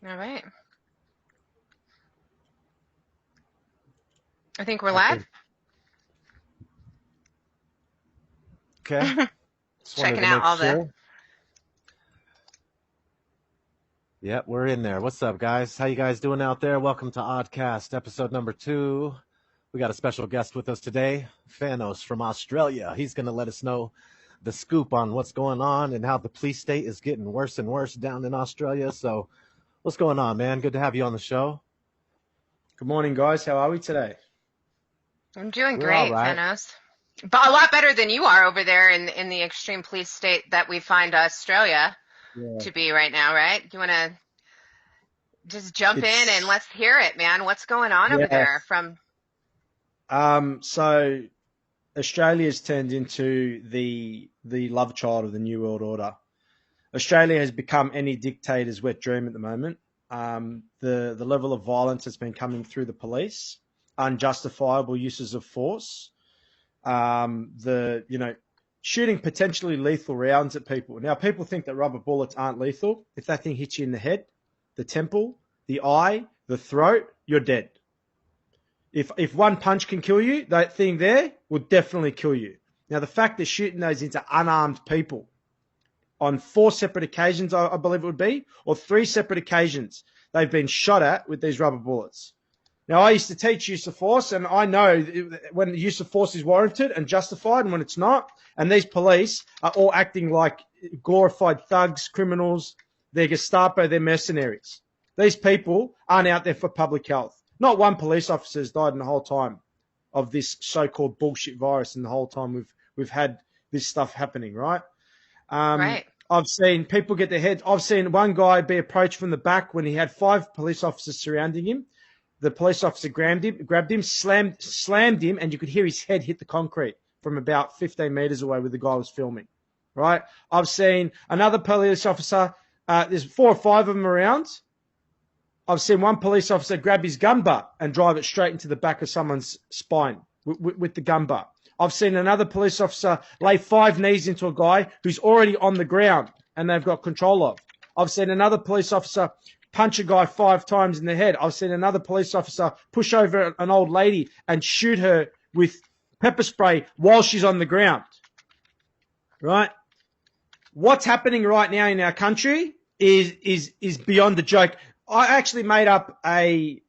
All right. I think we're I live. think. Okay. Just wanted Checking to out make all the. sure. Yeah, we're in there. What's up, guys? How you guys doing out there? Welcome to ODDcast, episode number 2. We got a special guest with us today, Fanos from Australia. He's going to let us know the scoop on what's going on and how the police state is getting worse and worse down in Australia. So, what's going on, man? Good to have you on the show. Good morning, guys. How are we today? I'm doing We're all great, right. Fanos. But a lot better than you are over there in the extreme police state that we find Australia Yeah. to be right now, right? You want to just jump in and let's hear it, man. What's going on over there from? So Australia's turned into the love child of the New World Order. Australia has become any dictator's wet dream at the moment. The level of violence that's been coming through the police, unjustifiable uses of force, shooting potentially lethal rounds at people. Now, people think that rubber bullets aren't lethal. If that thing hits you in the head, the temple, the eye, the throat, you're dead. If one punch can kill you, that thing there will definitely kill you. Now, the fact they're shooting those into unarmed people on 4 separate occasions, I believe it would be, or 3 separate occasions, they've been shot at with these rubber bullets. Now, I used to teach use of force, and I know when the use of force is warranted and justified and when it's not. And these police are all acting like glorified thugs, criminals. They're Gestapo, they're mercenaries. These people aren't out there for public health. Not one police officer has died in the whole time of this so-called bullshit virus and the whole time we've had this stuff happening, right? Right. I've seen people get their heads. I've seen one guy be approached from the back when he had 5 police officers surrounding him. The police officer grabbed him, slammed him, and you could hear his head hit the concrete from about 15 meters away where the guy was filming, right? I've seen another police officer, there's 4 or 5 of them around. I've seen one police officer grab his gun butt and drive it straight into the back of someone's spine with the gun butt. I've seen another police officer lay 5 knees into a guy who's already on the ground and they've got control of. I've seen another police officer punch a guy 5 times in the head. I've seen another police officer push over an old lady and shoot her with pepper spray while she's on the ground, right? What's happening right now in our country is beyond a joke. I actually made up a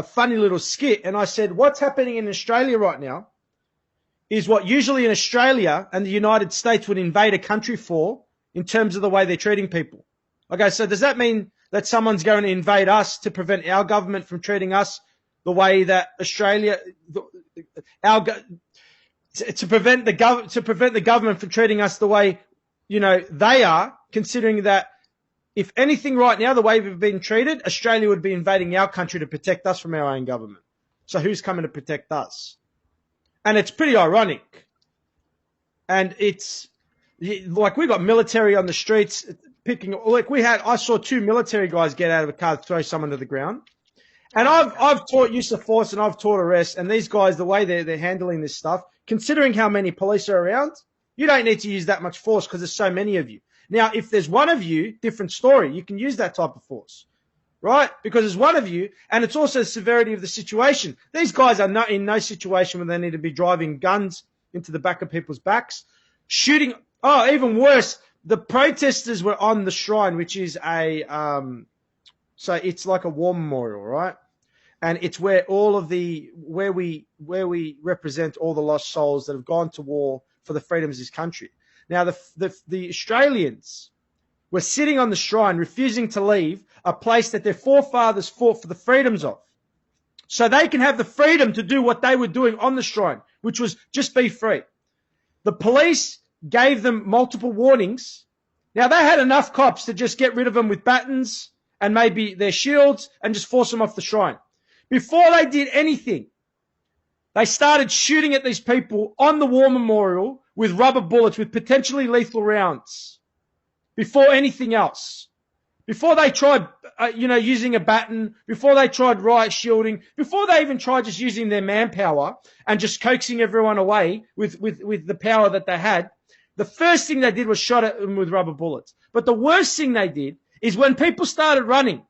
funny little skit and I said, what's happening in Australia right now is what usually in Australia and the United States would invade a country for in terms of the way they're treating people. Okay, so does that mean that someone's going to invade us to prevent our government from treating us the way that Australia, to prevent the government from treating us the way, they are, considering that if anything right now, the way we've been treated, Australia would be invading our country to protect us from our own government. So who's coming to protect us? And it's pretty ironic. And it's like we got military on the streets I saw 2 military guys get out of a car to throw someone to the ground. And I've taught use of force and I've taught arrest. And these guys, the way they're handling this stuff, considering how many police are around, you don't need to use that much force because there's so many of you. Now, if there's one of you, different story. You can use that type of force, right? Because there's one of you, and it's also the severity of the situation. These guys are not in no situation where they need to be driving guns into the back of people's backs, shooting. Oh, even worse, the protesters were on the shrine, which is so it's like a war memorial, right? And it's where where we represent all the lost souls that have gone to war for the freedoms of this country. Now, the Australians were sitting on the shrine, refusing to leave a place that their forefathers fought for the freedoms of. So they can have the freedom to do what they were doing on the shrine, which was just be free. The police gave them multiple warnings. Now, they had enough cops to just get rid of them with batons and maybe their shields and just force them off the shrine. Before they did anything, they started shooting at these people on the war memorial with rubber bullets, with potentially lethal rounds, before anything else. Before they tried, using a baton, before they tried riot shielding, before they even tried just using their manpower and just coaxing everyone away with the power that they had, the first thing they did was shot at them with rubber bullets. But the worst thing they did is when people started running,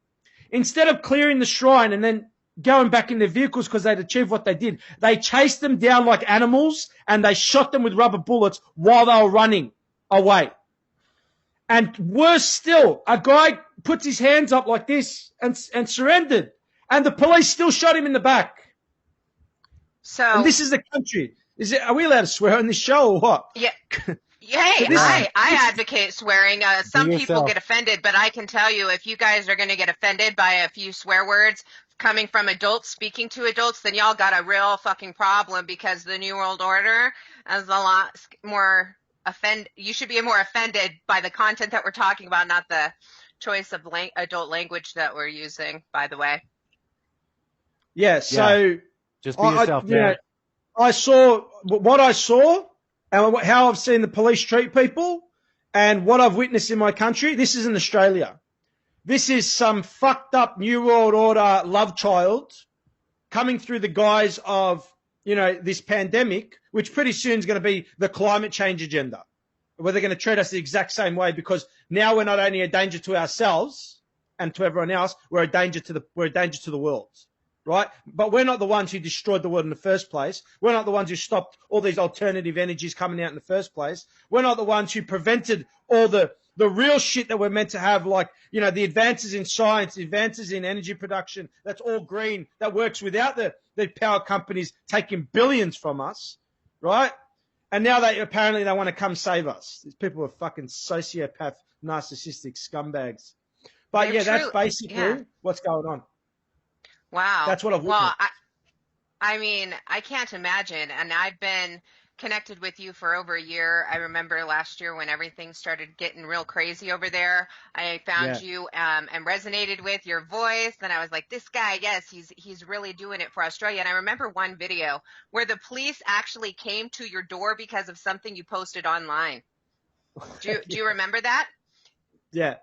instead of clearing the shrine and then going back in their vehicles because they'd achieved what they did, they chased them down like animals and they shot them with rubber bullets while they were running away. And worse still, a guy puts his hands up like this and surrendered. And the police still shot him in the back. And this is the country. Are we allowed to swear on this show or what? Yeah. Hey, I advocate swearing. Some people get offended, but I can tell you if you guys are going to get offended by a few swear words coming from adults speaking to adults, then y'all got a real fucking problem, because the New World Order is a lot more you should be more offended by the content that we're talking about, not the choice of adult language that we're using, by the way. Yeah, so just be yourself, man. I saw what I saw and how I've seen the police treat people and what I've witnessed in my country. This isn't Australia. This is some fucked up New World Order love child coming through the guise of, this pandemic, which pretty soon is going to be the climate change agenda, where they're going to treat us the exact same way, because now we're not only a danger to ourselves and to everyone else, we're a danger to the world, right? But we're not the ones who destroyed the world in the first place. We're not the ones who stopped all these alternative energies coming out in the first place. We're not the ones who prevented all the real shit that we're meant to have, like, the advances in science, the advances in energy production, that's all green, that works without the power companies taking billions from us, right? And now they want to come save us. These people are fucking sociopath, narcissistic scumbags. But that's basically what's going on. Wow. That's what I've witnessed. Well, I mean, I can't imagine. And I've been connected with you for over a year. I remember last year when everything started getting real crazy over there. I found you and resonated with your voice. And I was like, this guy, yes, he's really doing it for Australia. And I remember one video where the police actually came to your door because of something you posted online. Do you remember that? Yeah.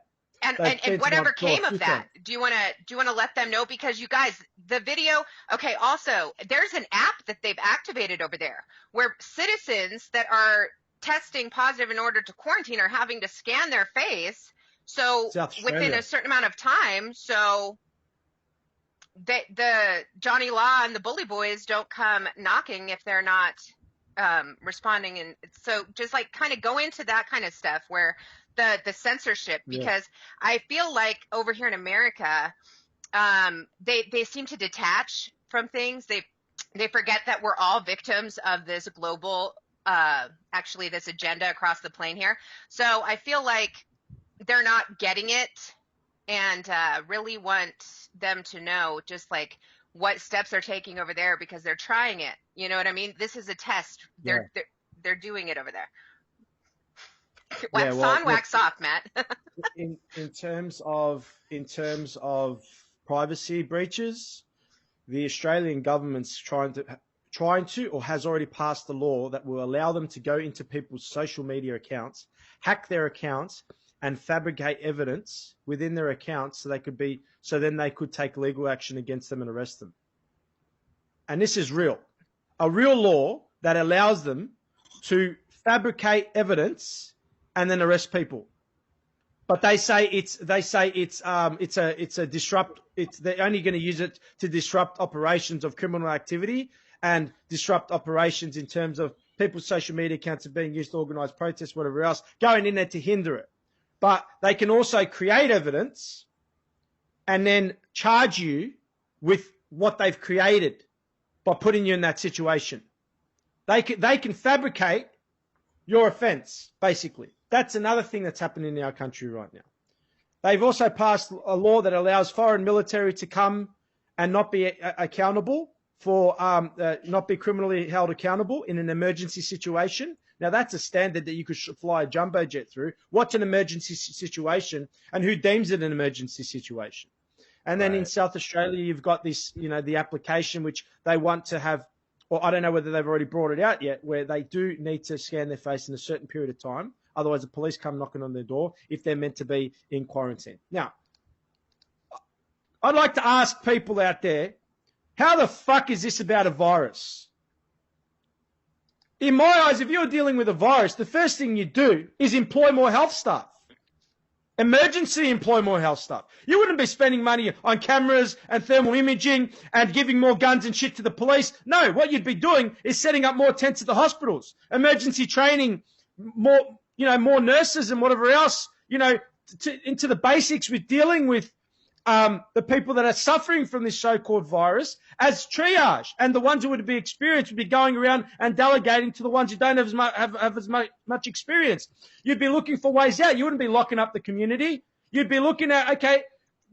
And whatever came of that, do you want to let them know? Because you guys, the video, okay, also, there's an app that they've activated over there where citizens that are testing positive in order to quarantine are having to scan their face. So within a certain amount of time, so the Johnny Law and the Bully Boys don't come knocking if they're not responding. And so just like kind of go into that kind of stuff where the censorship, because I feel like over here in America, they seem to detach from things. They forget that we're all victims of this global, actually this agenda across the plane here. So I feel like they're not getting it, and really want them to know just like what steps they're taking over there, because they're trying it. You know what I mean? This is a test. They're doing it over there. Wax on, wax off, Matt. in terms of privacy breaches, the Australian government's trying to or has already passed the law that will allow them to go into people's social media accounts, hack their accounts, and fabricate evidence within their accounts so then they could take legal action against them and arrest them. And this is real. A real law that allows them to fabricate evidence and then arrest people. But they're only going to use it to disrupt operations of criminal activity and disrupt operations in terms of people's social media accounts are being used to organize protests, whatever else, going in there to hinder it. But they can also create evidence and then charge you with what they've created by putting you in that situation. They can fabricate your offense, basically. That's another thing that's happening in our country right now. They've also passed a law that allows foreign military to come and not be accountable for, not be criminally held accountable in an emergency situation. Now, that's a standard that you could fly a jumbo jet through. What's an emergency situation, and who deems it an emergency situation? And then in South Australia, you've got this, the application which they want to have, or I don't know whether they've already brought it out yet, where they do need to scan their face in a certain period of time. Otherwise, the police come knocking on their door if they're meant to be in quarantine. Now, I'd like to ask people out there, how the fuck is this about a virus? In my eyes, if you're dealing with a virus, the first thing you do is employ more health staff. Emergency, employ more health staff. You wouldn't be spending money on cameras and thermal imaging and giving more guns and shit to the police. No, what you'd be doing is setting up more tents at the hospitals, emergency training, more nurses and whatever else, into the basics with dealing with the people that are suffering from this so-called virus as triage, and the ones who would be experienced would be going around and delegating to the ones who don't have as much experience. You'd be looking for ways out. You wouldn't be locking up the community. You'd be looking at, okay,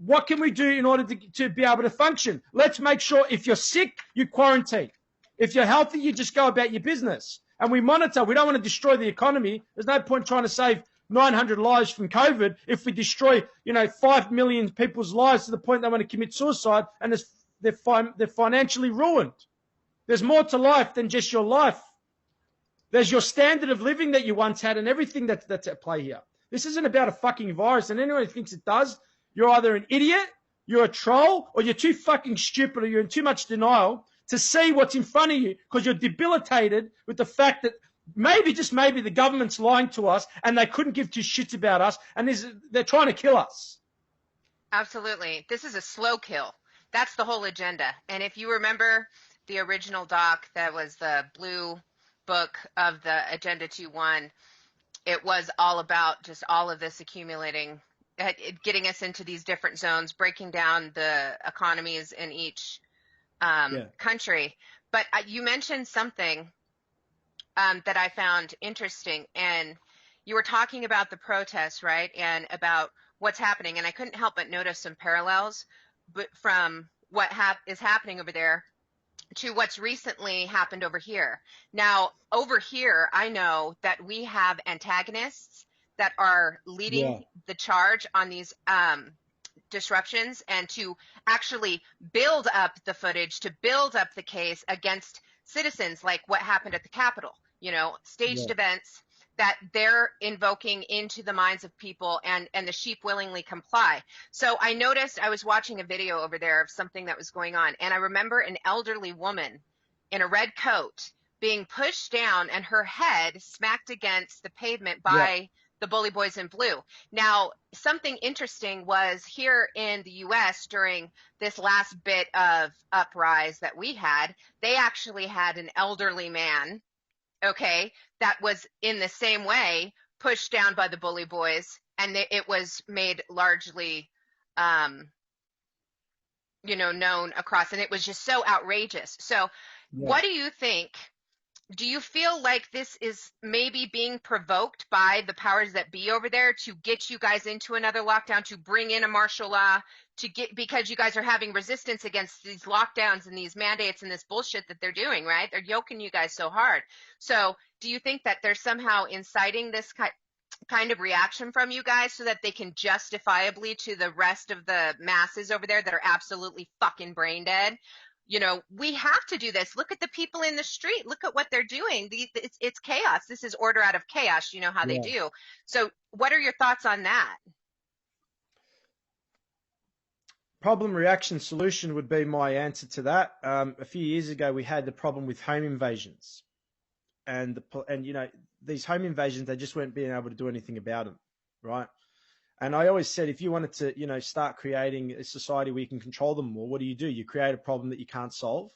what can we do in order to be able to function? Let's make sure if you're sick, you quarantine. If you're healthy, you just go about your business. And we monitor. We don't want to destroy the economy. There's no point trying to save 900 lives from COVID if we destroy, 5 million people's lives to the point they want to commit suicide and they're financially ruined. There's more to life than just your life. There's your standard of living that you once had and everything that's at play here. This isn't about a fucking virus, and anyone who thinks it does, you're either an idiot, you're a troll, or you're too fucking stupid, or you're in too much denial to see what's in front of you because you're debilitated with the fact that maybe, just maybe, the government's lying to us and they couldn't give two shits about us, and they're trying to kill us. Absolutely. This is a slow kill. That's the whole agenda. And if you remember the original doc that was the blue book of the Agenda 2.1, it was all about just all of this accumulating, getting us into these different zones, breaking down the economies in each country. But you mentioned something that I found interesting, and you were talking about the protests, right, and about what's happening, and I couldn't help but notice some parallels from what is happening over there to what's recently happened over here. Now, over here, I know that we have antagonists that are leading the charge on these disruptions, and to actually build up the footage, to build up the case against citizens, like what happened at the Capitol, staged events that they're invoking into the minds of people, and the sheep willingly comply. So I noticed, I was watching a video over there of something that was going on, and I remember an elderly woman in a red coat being pushed down and her head smacked against the pavement by the bully boys in blue. Now, something interesting was here in the U.S. during this last bit of uprise that we had, they actually had an elderly man, that was in the same way pushed down by the bully boys, and it was made largely, known across, and it was just so outrageous. So what do you think? Do you feel like this is maybe being provoked by the powers that be over there to get you guys into another lockdown, to bring in a martial law, because you guys are having resistance against these lockdowns and these mandates and this bullshit that they're doing, right? They're yoking you guys so hard. So do you think that they're somehow inciting this kind of reaction from you guys so that they can justifiably to the rest of the masses over there that are absolutely fucking brain dead? We have to do this. Look at the people in the street. Look at what they're doing. It's chaos. This is order out of chaos. You know how they do. So what are your thoughts on that? Problem, reaction, solution would be my answer to that. A few years ago, we had the problem with home invasions. And these home invasions, they just weren't being able to do anything about them, right? And I always said, if you wanted to, start creating a society where you can control them more, what do? You create a problem that you can't solve,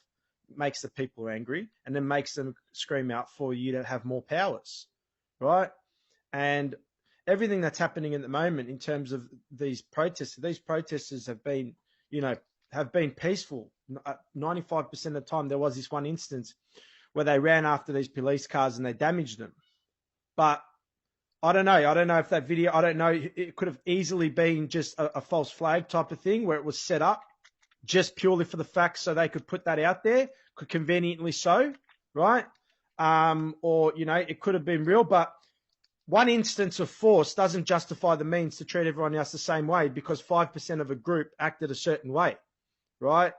makes the people angry, and then makes them scream out for you to have more powers, right? And everything that's happening at the moment in terms of these protesters have been, peaceful. 95% of the time, there was this one instance where they ran after these police cars and they damaged them. But I don't know if that video, it could have easily been just a false flag type of thing where it was set up just purely for the facts so they could put that out there, conveniently so, right? Or, it could have been real, but one instance of force doesn't justify the means to treat everyone else the same way because 5% of a group acted a certain way, right?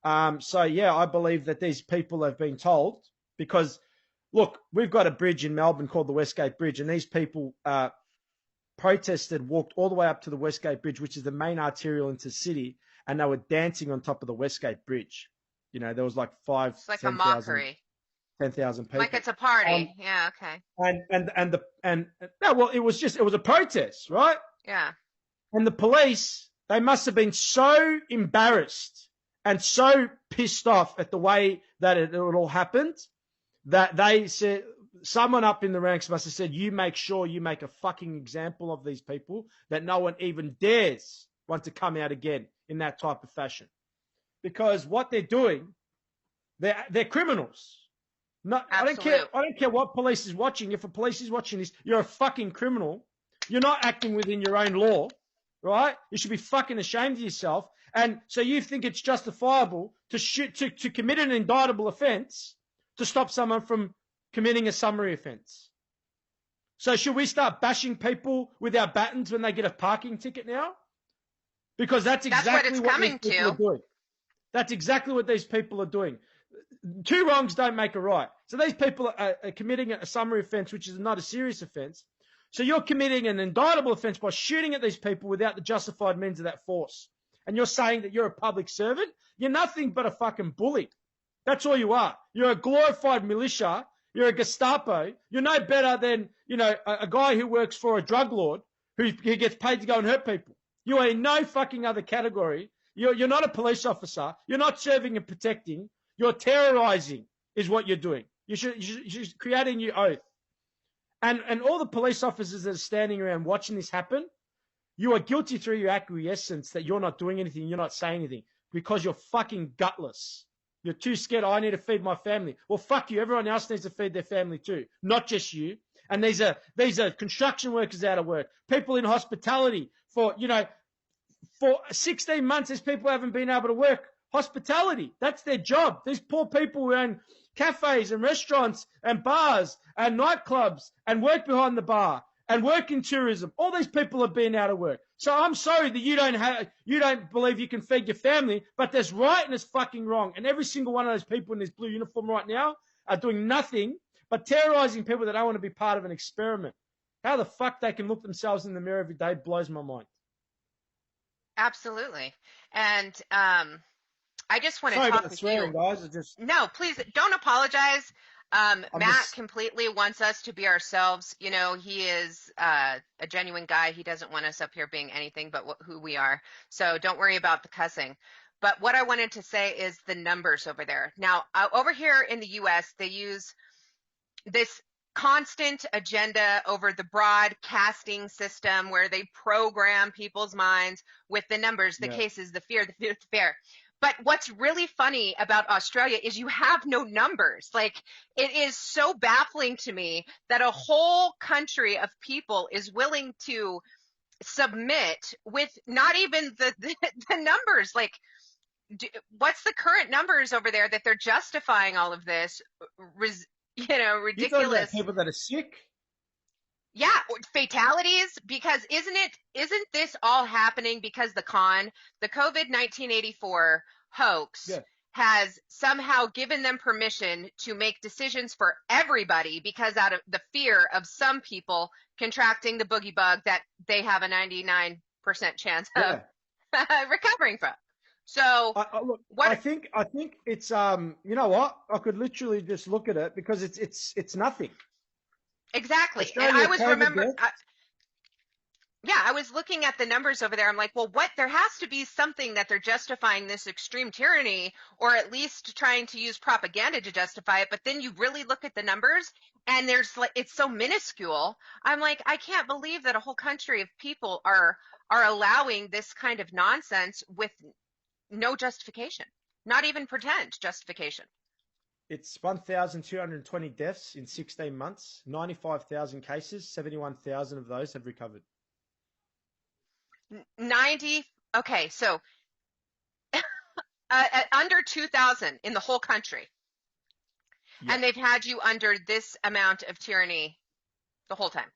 I believe that these people have been told because, look, we've got a bridge in Melbourne called the Westgate Bridge, and these people protested, walked all the way up to the Westgate Bridge, which is the main arterial into the city, and they were dancing on top of the Westgate Bridge. There was like 5,000. It's like a mockery. 10,000 people. Like it's a party. Yeah, okay. It was a protest, right? Yeah. And the police, they must have been so embarrassed and so pissed off at the way that it all happened that they said, someone up in the ranks must have said, you make sure you make a fucking example of these people, that no one even dares want to come out again in that type of fashion. Because what they're doing, they're criminals. No, I don't care what police is watching. If a police is watching this, you're a fucking criminal. You're not acting within your own law, right? You should be fucking ashamed of yourself. And so you think it's justifiable to commit an indictable offence to stop someone from committing a summary offence. So should we start bashing people with our batons when they get a parking ticket now? Because that's exactly what these people are doing. That's exactly what these people are doing. Two wrongs don't make a right. So these people are committing a summary offence, which is not a serious offence. So you're committing an indictable offence by shooting at these people without the justified means of that force. And you're saying that you're a public servant? You're nothing but a fucking bully. That's all you are. You're a glorified militia. You're a Gestapo. You're no better than, a guy who works for a drug lord who gets paid to go and hurt people. You are in no fucking other category. You're not a police officer. You're not serving and protecting. You're terrorizing is what you're doing. You're creating your oath. And all the police officers that are standing around watching this happen, you are guilty through your acquiescence that you're not doing anything, you're not saying anything, because you're fucking gutless. You're too scared. I need to feed my family. Well, fuck you. Everyone else needs to feed their family too, not just you. And these are construction workers out of work, people in hospitality for 16 months. These people haven't been able to work. Hospitality, that's their job. These poor people who own cafes and restaurants and bars and nightclubs and work behind the bar and work in tourism. All these people have been out of work. So I'm sorry that you don't believe you can feed your family, but there's right and there's fucking wrong. And every single one of those people in this blue uniform right now are doing nothing but terrorizing people that don't want to be part of an experiment. How the fuck they can look themselves in the mirror every day blows my mind. Absolutely. And I just want to talk with you. Guys. No, please don't apologize. Matt completely wants us to be ourselves. He is a genuine guy. He doesn't want us up here being anything but who we are. So don't worry about the cussing. But what I wanted to say is the numbers over there. Now, over here in the U.S., they use this constant agenda over the broadcasting system where they program people's minds with the numbers, the cases, the fear, the fear. But what's really funny about Australia is you have no numbers. Like, it is so baffling to me that a whole country of people is willing to submit with not even the numbers. Like, what's the current numbers over there that they're justifying all of this? Ridiculous. You're talking about people that are sick? Yeah, fatalities, because isn't this all happening because the COVID-1984 hoax has somehow given them permission to make decisions for everybody because out of the fear of some people contracting the boogie bug that they have a 99% chance of recovering from. So I think it's you know what? I could literally just look at it because it's nothing. Exactly. And I was I was looking at the numbers over there. I'm like, well, there has to be something that they're justifying this extreme tyranny, or at least trying to use propaganda to justify it. But then you really look at the numbers and it's so minuscule. I'm like, I can't believe that a whole country of people are allowing this kind of nonsense with no justification, not even pretend justification. It's 1,220 deaths in 16 months, 95,000 cases, 71,000 of those have recovered. Okay, so under 2,000 in the whole country. Yeah. And they've had you under this amount of tyranny the whole time.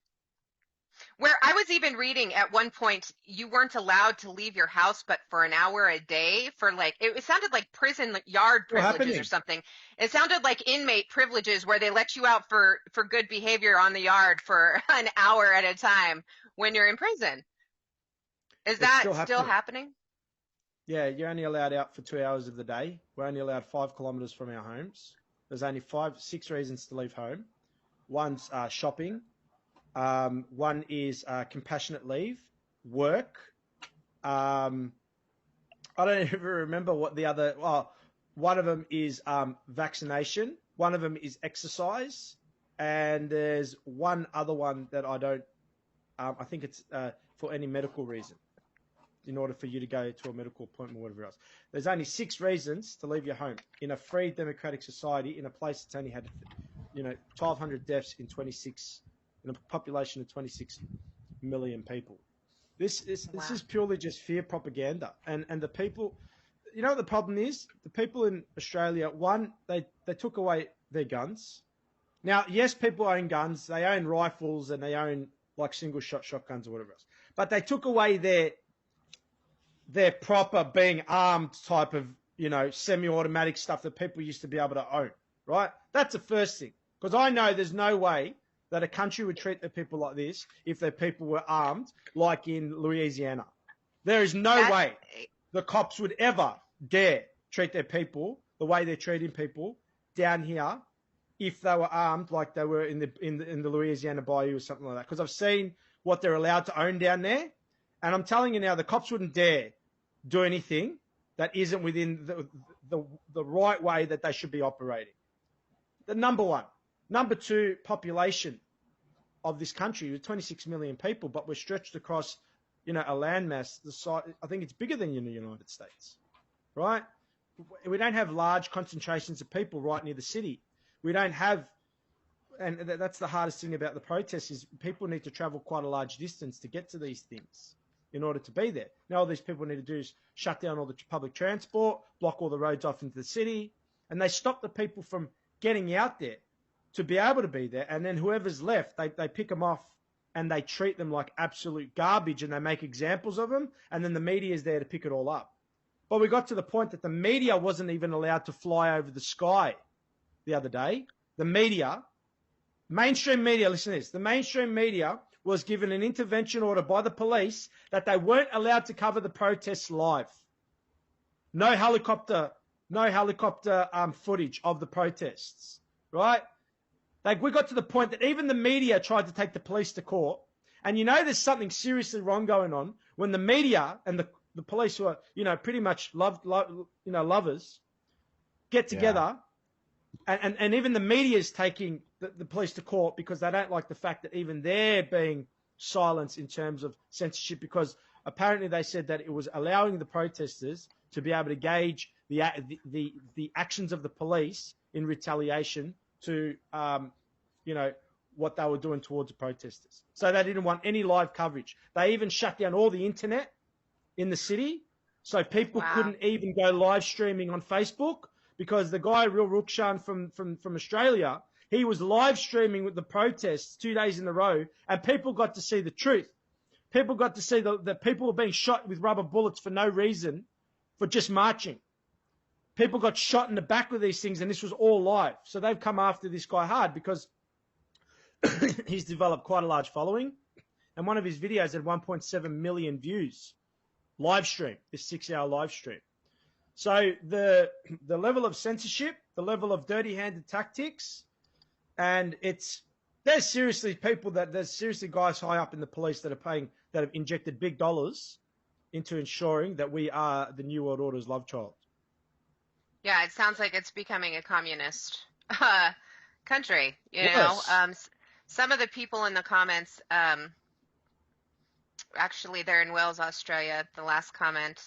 Where I was even reading at one point, you weren't allowed to leave your house but for an hour a day for it sounded like prison yard privileges or something. It sounded like inmate privileges where they let you out for good behavior on the yard for an hour at a time when you're in prison. Is that still happening? Yeah, you're only allowed out for 2 hours of the day. We're only allowed 5 kilometers from our homes. There's only 6 reasons to leave home. One's shopping. One is compassionate leave, work, I don't even remember what the other. Well, one of them is vaccination. One of them is exercise, and there's one other one that I don't. I think it's for any medical reason, in order for you to go to a medical appointment or whatever else. There's only 6 reasons to leave your home in a free democratic society in a place that's only had, 1,200 deaths in a population of 26 million people. This is purely just fear propaganda. And the people, what the problem is? The people in Australia, one, they took away their guns. Now, yes, people own guns. They own rifles and they own like single shot shotguns or whatever else. But they took away their proper being armed type of, semi-automatic stuff that people used to be able to own, right? That's the first thing. Because I know there's no way that a country would treat their people like this if their people were armed, like in Louisiana. There is no way the cops would ever dare treat their people the way they're treating people down here if they were armed like they were in the Louisiana Bayou or something like that. Because I've seen what they're allowed to own down there, and I'm telling you now, the cops wouldn't dare do anything that isn't within the right way that they should be operating. The number one. Number two, population of this country with 26 million people, but we're stretched across, a landmass. The size, I think it's bigger than in the United States, right? We don't have large concentrations of people right near the city. We don't have, and that's the hardest thing about the protests is people need to travel quite a large distance to get to these things in order to be there. Now all these people need to do is shut down all the public transport, block all the roads off into the city, and they stop the people from getting out there to be able to be there. And then whoever's left, they pick them off and they treat them like absolute garbage and they make examples of them. And then the media is there to pick it all up. But we got to the point that the media wasn't even allowed to fly over the sky the other day. The media, mainstream media, listen to this. The mainstream media was given an intervention order by the police that they weren't allowed to cover the protests live. No helicopter footage of the protests, right? Like, we got to the point that even the media tried to take the police to court. And there's something seriously wrong going on when the media and the police, who are, pretty much lovers, get together. Yeah. And even the media is taking the police to court because they don't like the fact that even they're being silenced in terms of censorship, because apparently they said that it was allowing the protesters to be able to gauge the actions of the police in retaliation to, what they were doing towards the protesters. So they didn't want any live coverage. They even shut down all the internet in the city, so people couldn't even go live streaming on Facebook, because the guy, Real Rukshan from Australia, he was live streaming with the protests 2 days in a row, and people got to see the truth. People got to see that people were being shot with rubber bullets for no reason, for just marching. People got shot in the back with these things, and this was all live. So they've come after this guy hard because he's developed quite a large following. And one of his videos had 1.7 million views. Live stream, this 6-hour live stream. So the level of censorship, the level of dirty-handed tactics, and there's seriously guys high up in the police that have injected big dollars into ensuring that we are the New World Order's love child. Yeah, it sounds like it's becoming a communist country. Some of the people in the comments, actually they're in Wales, Australia, the last comment.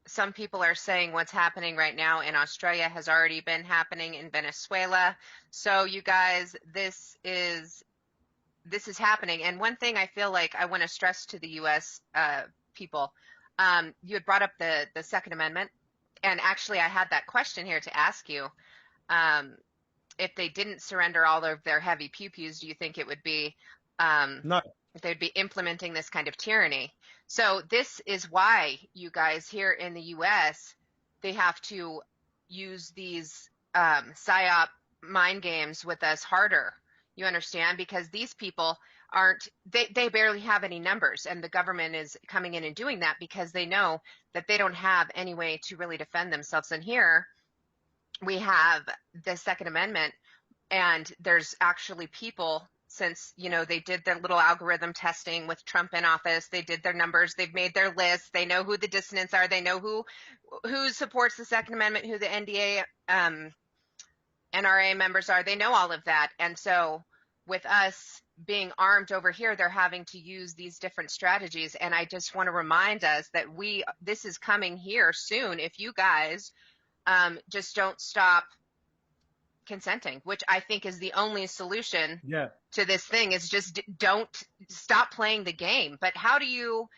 Some people are saying what's happening right now in Australia has already been happening in Venezuela. So you guys, this is happening. And one thing I feel like I want to stress to the U.S. People, you had brought up the Second Amendment. And actually, I had that question here to ask you. If they didn't surrender all of their heavy pew-pews, do you think it would be no? If they'd be implementing this kind of tyranny? So this is why you guys here in the U.S., they have to use these psyop mind games with us harder. You understand? Because these people they barely have any numbers, and the government is coming in and doing that because they know that they don't have any way to really defend themselves. And here we have the Second Amendment, and there's actually people since, they did their little algorithm testing with Trump in office. They did their numbers. They've made their lists. They know who the dissidents are. They know who supports the Second Amendment, who the NDA, NRA members are. They know all of that. And so with us being armed over here, they're having to use these different strategies. And I just want to remind us that this is coming here soon. If you guys just don't stop consenting, which I think is the only solution to this thing, is just don't stop playing the game. But how do you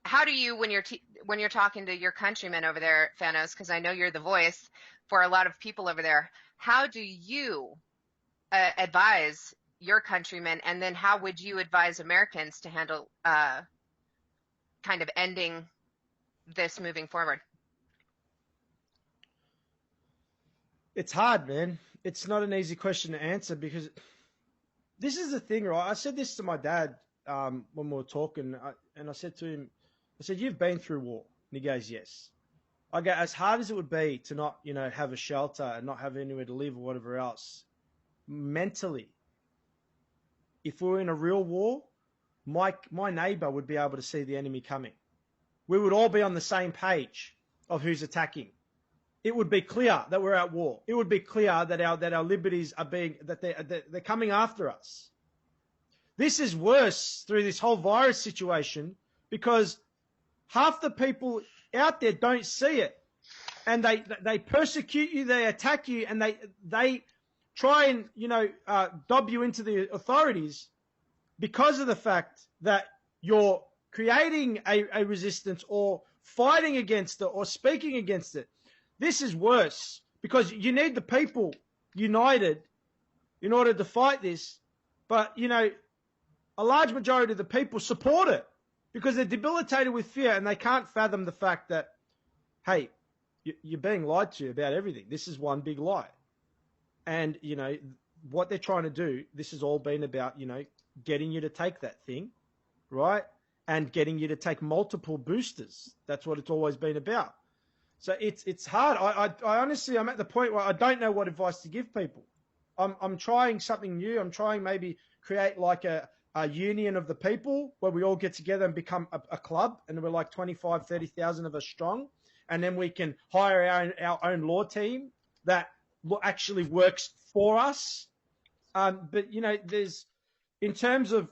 when you're talking to your countrymen over there, Fanos, because I know you're the voice for a lot of people over there, how do you advise your countrymen, and then how would you advise Americans to handle kind of ending this moving forward? It's hard, man. It's not an easy question to answer, because this is the thing, right? I said this to my dad when we were talking, and I said to him, you've been through war. And he goes, yes. I go, as hard as it would be to not, have a shelter and not have anywhere to live or whatever else, mentally, if we were in a real war, my neighbor would be able to see the enemy coming. We would all be on the same page of who's attacking. It would be clear that we're at war. It would be clear that our liberties are they're coming after us. This is worse through this whole virus situation, because half the people out there don't see it, and they persecute you, they attack you, and they try and dob you into the authorities because of the fact that you're creating a resistance or fighting against it or speaking against it. This is worse, because you need the people united in order to fight this. But, a large majority of the people support it because they're debilitated with fear, and they can't fathom the fact that, hey, you're being lied to about everything. This is one big lie. And, what they're trying to do, this has all been about, getting you to take that thing, right? And getting you to take multiple boosters. That's what it's always been about. So it's hard. I honestly, I'm at the point where I don't know what advice to give people. I'm trying something new. I'm trying maybe create like a union of the people where we all get together and become a club, and we're like 25, 30,000 of us strong. And then we can hire our own law team that actually works for us. But, there's, in terms of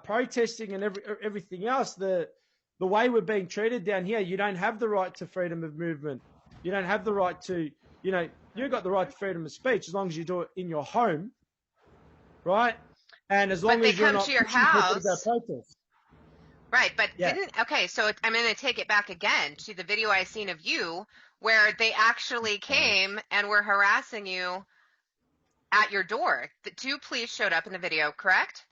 protesting and everything else, the way we're being treated down here, you don't have the right to freedom of movement. You don't have the right to, you've got the right to freedom of speech as long as you do it in your home, right? And as long as you're not to your house. Protest. Right, but so I'm going to take it back again to the video I seen of you where they actually came and were harassing you at your door. The 2 police showed up in the video, correct?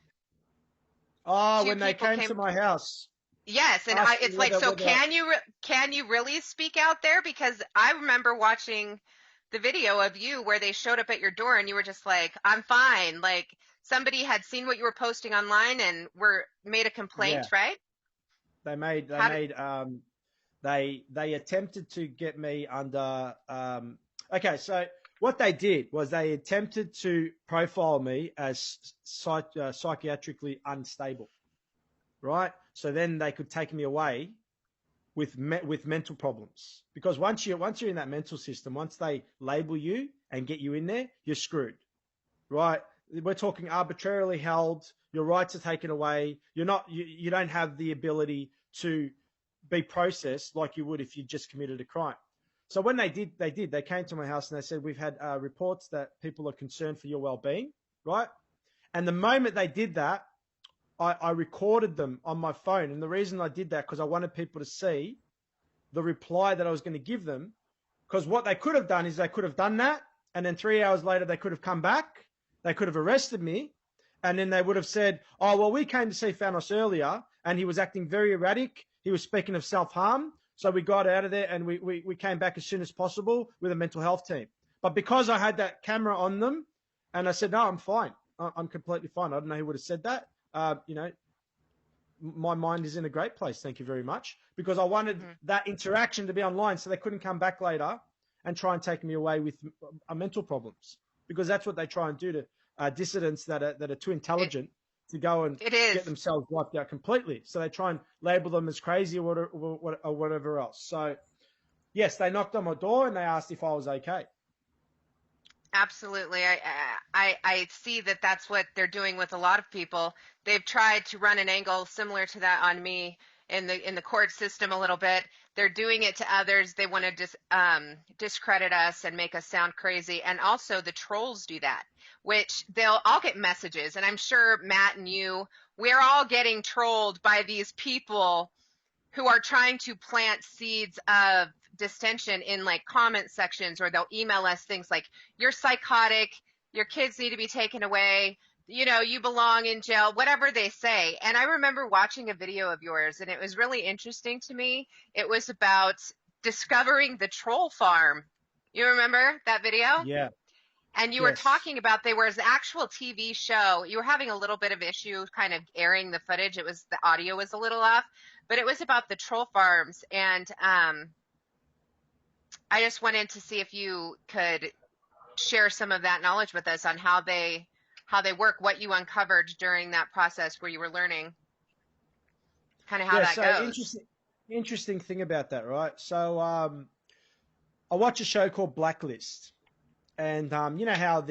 Oh, when they came to my house. Yes, and it's like, so can you really speak out there? Because I remember watching the video of you where they showed up at your door and you were just like, I'm fine. Like, somebody had seen what you were posting online and made a complaint, right? They attempted to get me under, okay, so what they did was they attempted to profile me as psychiatrically unstable, right? So then they could take me away with mental problems, because once you're in that mental system, once they label you and get you in there, you're screwed, right? We're talking arbitrarily held. Your rights are taken away. You don't have the ability to be processed like you would if you just committed a crime. So when they came to my house and they said, we've had reports that people are concerned for your well-being, right? And the moment they did that, I recorded them on my phone. And the reason I did that, because I wanted people to see the reply that I was going to give them. Because what they could have done is they could have done that, and then 3 hours later they could have come back. They could have arrested me, and then they would have said, oh, well, we came to see Fanos earlier, and he was acting very erratic. He was speaking of self-harm. So we got out of there, and we came back as soon as possible with a mental health team. But because I had that camera on them, and I said, no, I'm fine. I'm completely fine. I don't know who would have said that. My mind is in a great place. Thank you very much. Because I wanted that interaction to be online so they couldn't come back later and try and take me away with mental problems. Because that's what they try and do to dissidents that are too intelligent to go and get themselves wiped out completely. So they try and label them as crazy or whatever else. So, yes, they knocked on my door and they asked if I was okay. Absolutely. I see that that's what they're doing with a lot of people. They've tried to run an angle similar to that on me in the court system a little bit. They're doing it to others. They want to discredit us and make us sound crazy. And also the trolls do that, which I'll get messages. And I'm sure Matt and you, we're all getting trolled by these people who are trying to plant seeds of distension in like comment sections, or they'll email us things like, you're psychotic, your kids need to be taken away, you belong in jail, whatever they say. And I remember watching a video of yours, and it was really interesting to me. It was about discovering the troll farm. You remember that video? Yeah. And you were talking about there was an actual TV show. You were having a little bit of issue kind of airing the footage. The audio was a little off, but it was about the troll farms. And I just wanted to see if you could share some of that knowledge with us on how they work, what you uncovered during that process where you were learning kind of how that goes. Interesting thing about that, right? So I watch a show called Blacklist. And you know how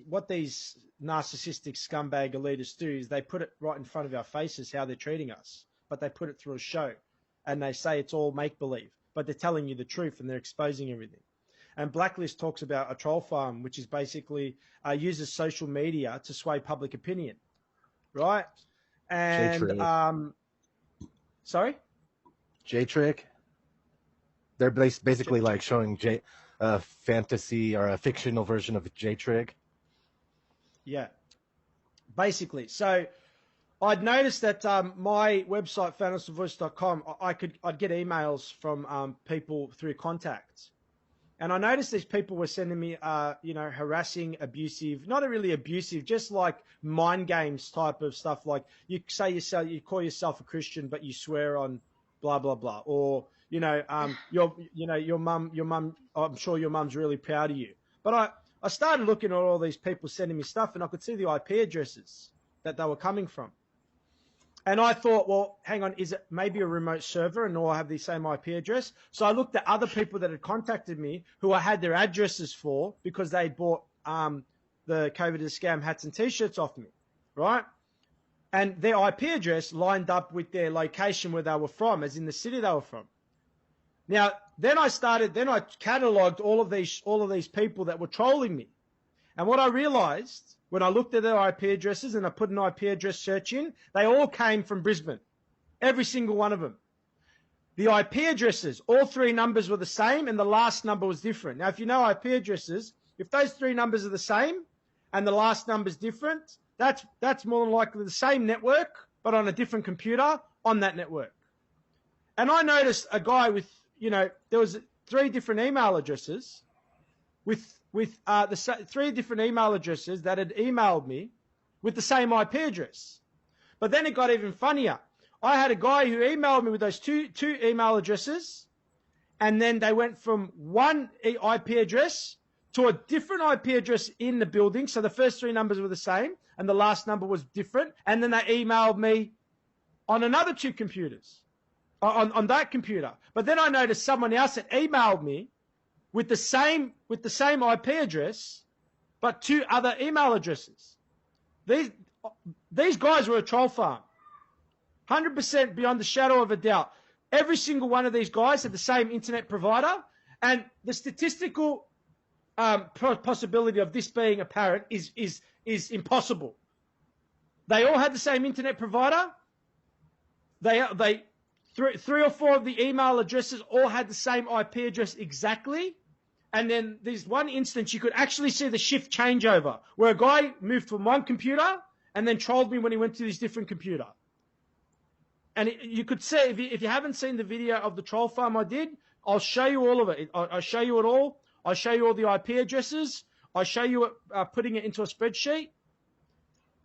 what these narcissistic scumbag elitists do is they put it right in front of our faces how they're treating us, but they put it through a show, and they say it's all make-believe, but they're telling you the truth and they're exposing everything. And Blacklist talks about a troll farm, which is basically uses social media to sway public opinion, right? And sorry, J-Trick. They're basically like showing a fantasy or a fictional version of J-Trick. Yeah, basically. So I'd noticed that my website, fanosthevoice.com, I'd get emails from people through contacts. And I noticed these people were sending me, harassing, abusive, not really abusive, just like mind games type of stuff. Like you call yourself a Christian, but you swear on blah, blah, blah. Or, your mum, I'm sure your mum's really proud of you. But I started looking at all these people sending me stuff, and I could see the IP addresses that they were coming from. And I thought, well, hang on, is it maybe a remote server and all have the same IP address? So I looked at other people that had contacted me who I had their addresses for because they bought the COVID is a scam hats and T-shirts off me, right? And their IP address lined up with their location where they were from, as in the city they were from. Now, then I catalogued all of these people that were trolling me. And what I realized when I looked at their IP addresses and I put an IP address search in, they all came from Brisbane. Every single one of them. The IP addresses, all three numbers were the same and the last number was different. Now, if you know IP addresses, if those three numbers are the same and the last number is different, that's more than likely the same network, but on a different computer on that network. And I noticed a guy with, there was 3 different email addresses with the 3 different email addresses that had emailed me with the same IP address. But then it got even funnier. I had a guy who emailed me with those two email addresses, and then they went from one IP address to a different IP address in the building. So the first 3 numbers were the same, and the last number was different. And then they emailed me on another 2 computers, on that computer. But then I noticed someone else had emailed me with the same IP address, but 2 other email addresses. These guys were a troll farm. 100% beyond the shadow of a doubt. Every single one of these guys had the same internet provider, and the statistical possibility of this being apparent is impossible. They all had the same internet provider. They 3 or 4 of the email addresses all had the same IP address exactly. And then there's one instance you could actually see the shift changeover where a guy moved from one computer and then trolled me when he went to his different computer. And you could see, if you haven't seen the video of the troll farm I did, I'll show you all of it. I'll show you it all. I'll show you all the IP addresses. I'll show you putting it into a spreadsheet.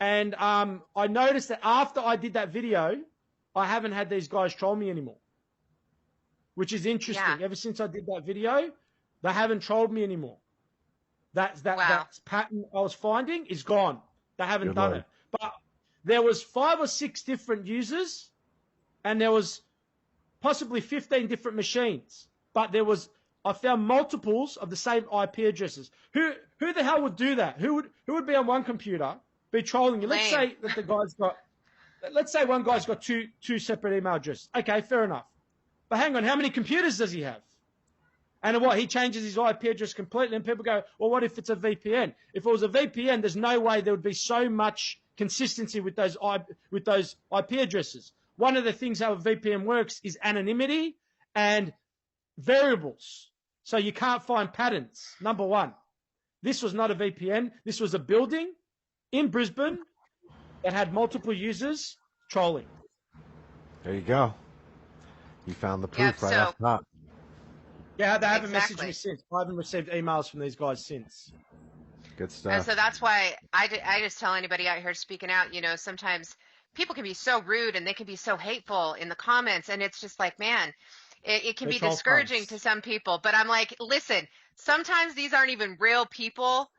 And I noticed that after I did that video, I haven't had these guys troll me anymore, which is interesting. Yeah. Ever since I did that video, they haven't trolled me anymore. That pattern I was finding is gone. They haven't Good done Lord. it. But there was 5 or 6 different users, and there was possibly 15 different machines. But I found multiples of the same IP addresses. Who the hell would do that? Who would be on one computer, be trolling you? Let's say that let's say one guy's got two separate email addresses. Okay, fair enough. But hang on, how many computers does he have? And what, he changes his IP address completely, and people go, well, what if it's a VPN? If it was a VPN, there's no way there would be so much consistency with those IP addresses. One of the things how a VPN works is anonymity and variables. So you can't find patterns, number one. This was not a VPN. This was a building in Brisbane that had multiple users trolling. There you go. You found the proof right off top. Yeah, they haven't messaged me since. I haven't received emails from these guys since. Good stuff. And so that's why I just tell anybody out here speaking out, sometimes people can be so rude and they can be so hateful in the comments. And it's just like, man, it can be discouraging to some people. But I'm like, listen, sometimes these aren't even real people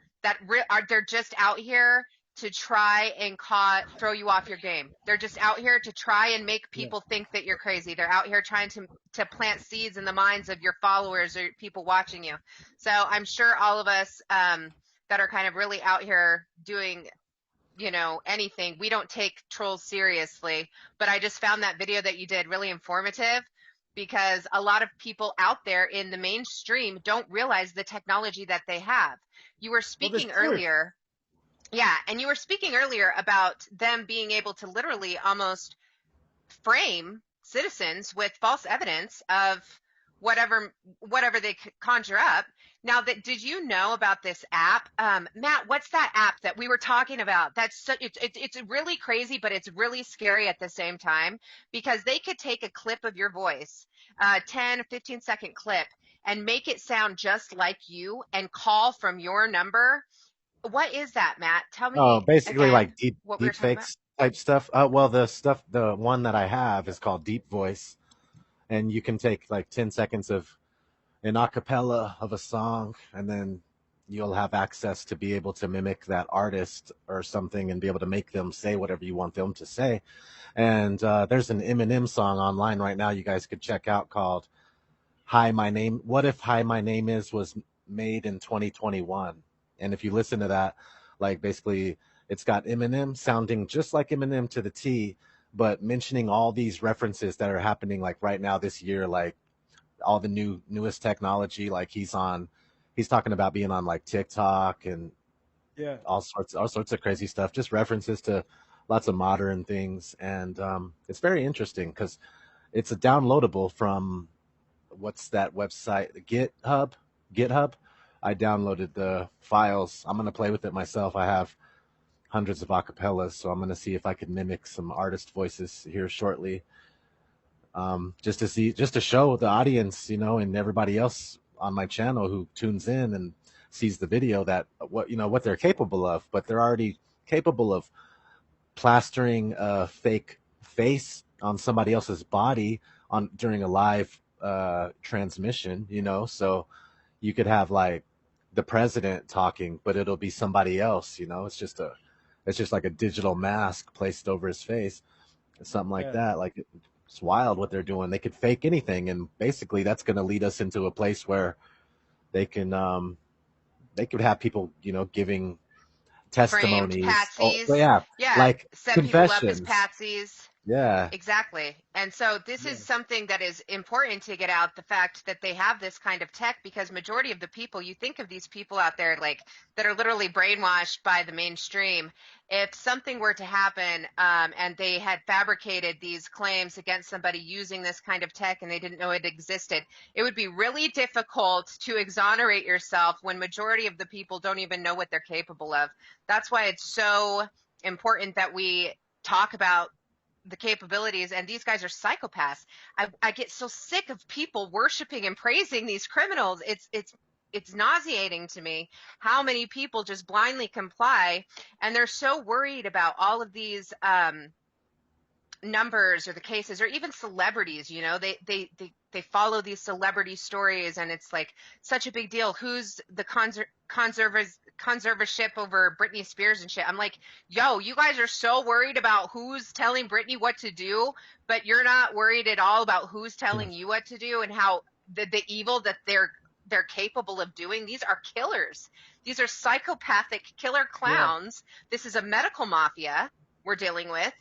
they're just out here to try and throw you off your game. They're just out here to try and make people think that you're crazy. They're out here trying to plant seeds in the minds of your followers or people watching you. So I'm sure all of us that are kind of really out here doing, anything, we don't take trolls seriously. But I just found that video that you did really informative, because a lot of people out there in the mainstream don't realize the technology that they have. You were speaking earlier. Yeah, and you were speaking earlier about them being able to literally almost frame citizens with false evidence of whatever they conjure up. Now, did you know about this app? Matt, what's that app that we were talking about? It's really crazy, but it's really scary at the same time, because they could take a clip of your voice, 10, 15-second clip, and make it sound just like you and call from your number. What is that, Matt? Tell me. Oh, basically again, like deep we fakes type stuff. Well, the one that I have is called Deep Voice, and you can take like 10 seconds of an acapella of a song, and then you'll have access to be able to mimic that artist or something and be able to make them say whatever you want them to say. And there's an Eminem song online right now you guys could check out called Hi, My Name. What if Hi, My Name was made in 2021? And if you listen to that, like basically it's got Eminem sounding just like Eminem to the T, but mentioning all these references that are happening like right now this year, like all the newest technology. Like he's talking about being on like TikTok and all sorts of crazy stuff, just references to lots of modern things. And it's very interesting because it's a downloadable from what's that website, GitHub. I downloaded the files. I'm going to play with it myself. I have hundreds of acapellas, so I'm going to see if I can mimic some artist voices here shortly. Just to show the audience, and everybody else on my channel who tunes in and sees the video that what they're capable of. But they're already capable of plastering a fake face on somebody else's body during a live transmission, so you could have like the president talking, but it'll be somebody else, it's just like a digital mask placed over his face, something like that. Like, it's wild what they're doing. They could fake anything, and basically that's going to lead us into a place where they could have people, giving testimonies. Patsies. Like set confessions. people up as patsies. Yeah. Exactly. And so this is something that is important to get out, the fact that they have this kind of tech, because majority of the people, you think of these people out there like that are literally brainwashed by the mainstream. If something were to happen and they had fabricated these claims against somebody using this kind of tech and they didn't know it existed, it would be really difficult to exonerate yourself when majority of the people don't even know what they're capable of. That's why it's so important that we talk about the capabilities, and these guys are psychopaths. I get so sick of people worshiping and praising these criminals. It's nauseating to me how many people just blindly comply, and they're so worried about all of these numbers or the cases, or even celebrities. They follow these celebrity stories, and it's like such a big deal. Who's the conservatorship over Britney Spears and shit. I'm like, yo, you guys are so worried about who's telling Britney what to do, but you're not worried at all about who's telling you what to do and how the evil that they're capable of doing. These are killers. These are psychopathic killer clowns. Yeah. This is a medical mafia we're dealing with.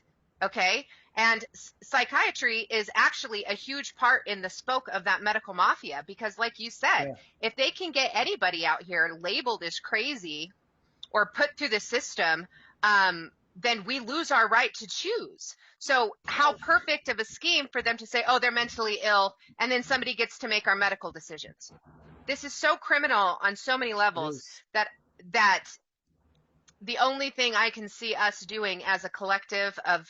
Okay. And psychiatry is actually a huge part in the spoke of that medical mafia, because like you said, if they can get anybody out here labeled as crazy or put through the system, then we lose our right to choose. So how perfect of a scheme for them to say, oh, they're mentally ill, and then somebody gets to make our medical decisions. This is so criminal on so many levels that the only thing I can see us doing as a collective of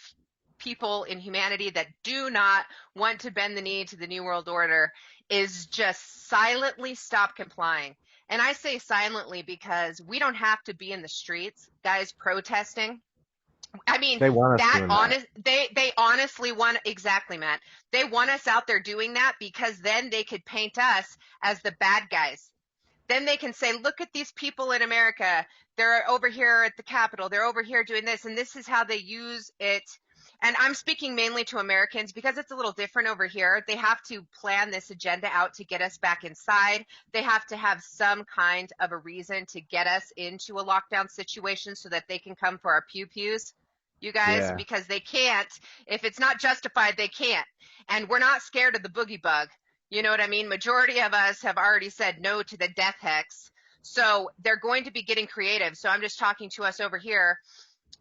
people in humanity that do not want to bend the knee to the New World Order is just silently stop complying. And I say silently because we don't have to be in the streets, guys, protesting. I mean, they honestly want, exactly, Matt. They want us out there doing that because then they could paint us as the bad guys. Then they can say, look at these people in America. They're over here at the Capitol. They're over here doing this, and this is how they use it. And I'm speaking mainly to Americans because it's a little different over here. They have to plan this agenda out to get us back inside. They have to have some kind of a reason to get us into a lockdown situation so that they can come for our pew-pews, you guys, because they can't. If it's not justified, they can't. And we're not scared of the boogie bug. You know what I mean? Majority of us have already said no to the death hex. So they're going to be getting creative. So I'm just talking to us over here.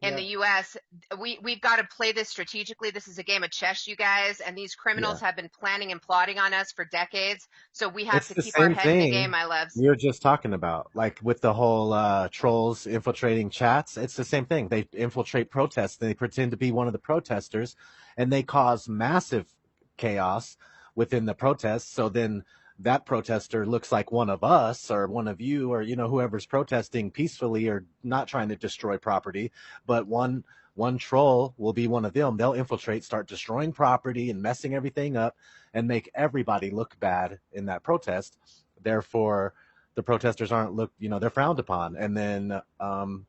In the U.S., we've got to play this strategically. This is a game of chess, you guys, and these criminals have been planning and plotting on us for decades. So we have to keep our head in the game, my loves. You're just talking about, like with the whole trolls infiltrating chats. It's the same thing. They infiltrate protests. They pretend to be one of the protesters, and they cause massive chaos within the protests. So then that protester looks like one of us or one of you or, you know, whoever's protesting peacefully or not trying to destroy property. But one troll will be one of them. They'll infiltrate, start destroying property and messing everything up and make everybody look bad in that protest. Therefore, the protesters they're frowned upon. And then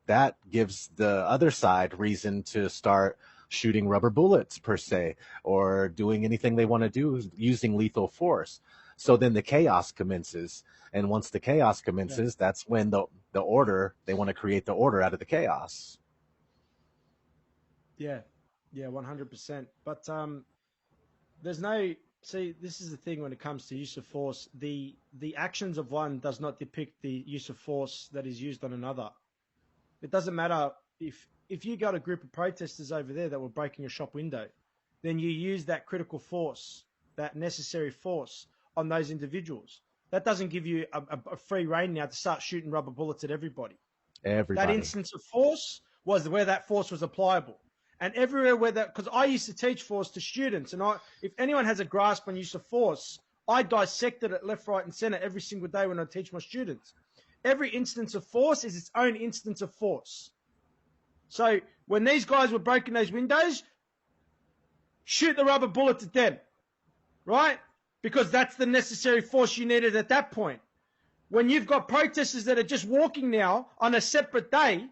that gives the other side reason to start shooting rubber bullets per se, or doing anything they want to do using lethal force. So then the chaos commences. And once the chaos commences, that's when the order, they want to create the order out of the chaos. Yeah, 100%. But this is the thing when it comes to use of force. The actions of one does not depict the use of force that is used on another. It doesn't matter if you got a group of protesters over there that were breaking a shop window, then you use that critical force, that necessary force on those individuals. That doesn't give you a free rein now to start shooting rubber bullets at everybody. That instance of force was where that force was applicable. And everywhere because I used to teach force to students, and if anyone has a grasp on use of force, I dissected it left, right, and center every single day when I teach my students. Every instance of force is its own instance of force. So when these guys were breaking those windows, shoot the rubber bullets at them, right? Because that's the necessary force you needed at that point. When you've got protesters that are just walking now on a separate day,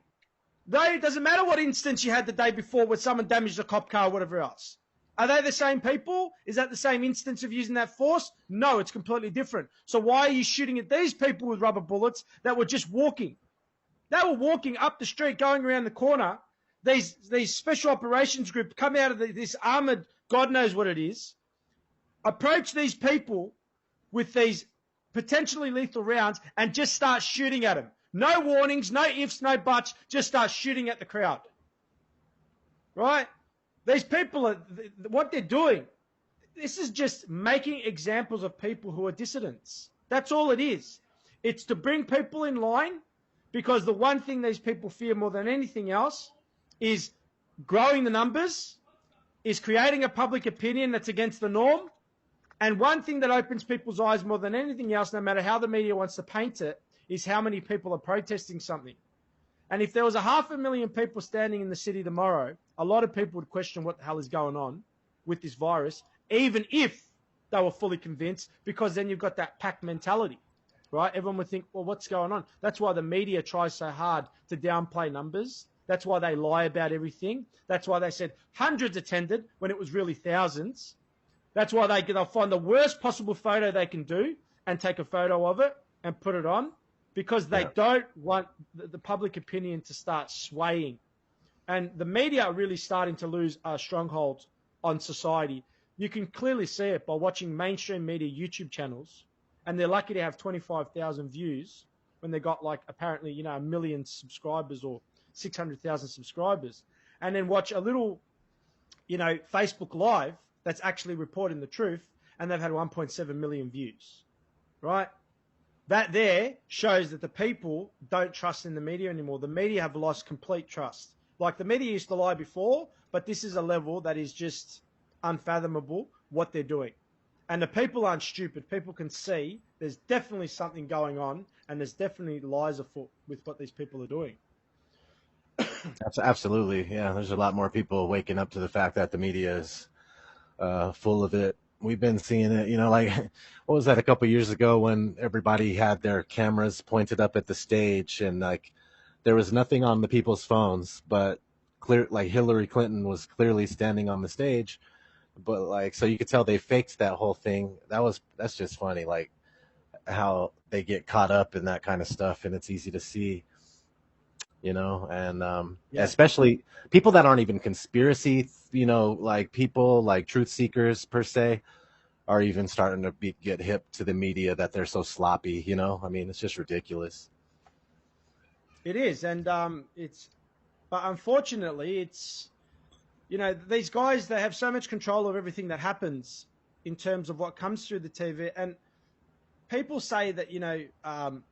it doesn't matter what instance you had the day before where someone damaged a cop car or whatever else. Are they the same people? Is that the same instance of using that force? No, it's completely different. So why are you shooting at these people with rubber bullets that were just walking? They were walking up the street, going around the corner. These special operations group come out of this armored, God knows what it is, approach these people with these potentially lethal rounds and just start shooting at them. No warnings, no ifs, no buts, just start shooting at the crowd. Right? These people, what they're doing, this is just making examples of people who are dissidents. That's all it is. It's to bring people in line, because the one thing these people fear more than anything else is growing the numbers, is creating a public opinion that's against the norm. And one thing that opens people's eyes more than anything else, no matter how the media wants to paint it, is how many people are protesting something. And if there was 500,000 people standing in the city tomorrow, a lot of people would question what the hell is going on with this virus, even if they were fully convinced, because then you've got that pack mentality. right? Everyone would think, well, what's going on? That's why the media tries so hard to downplay numbers. That's why they lie about everything. That's why they said hundreds attended when it was really thousands. That's why they'll find the worst possible photo they can do and take a photo of it and put it on, because they don't want the public opinion to start swaying. And the media are really starting to lose strongholds on society. You can clearly see it by watching mainstream media YouTube channels, and they're lucky to have 25,000 views when they got like apparently, you know, 1 million subscribers or 600,000 subscribers, and then watch a little, you know, Facebook Live that's actually reporting the truth, and they've had 1.7 million views, right? That there shows that the people don't trust in the media anymore. The media have lost complete trust. Like the media used to lie before, but this is a level that is just unfathomable what they're doing. And the people aren't stupid. People can see there's definitely something going on, and there's definitely lies afoot with what these people are doing. Absolutely. Yeah, there's a lot more people waking up to the fact that the media is full of it. We've been seeing it, you know, like, what was that, a couple of years ago when everybody had their cameras pointed up at the stage, and like there was nothing on the people's phones, but like Hillary Clinton was clearly standing on the stage, but like, so you could tell they faked that whole thing. That's just funny, like how they get caught up in that kind of stuff, and it's easy to see, you know, and especially people that aren't even conspiracy, you know, like people like truth seekers per se are even starting to get hip to the media that they're so sloppy, you know. I mean, it's just ridiculous. It is, and but unfortunately, it's, you know, these guys, they have so much control of everything that happens in terms of what comes through the TV, and people say that, you know, I'm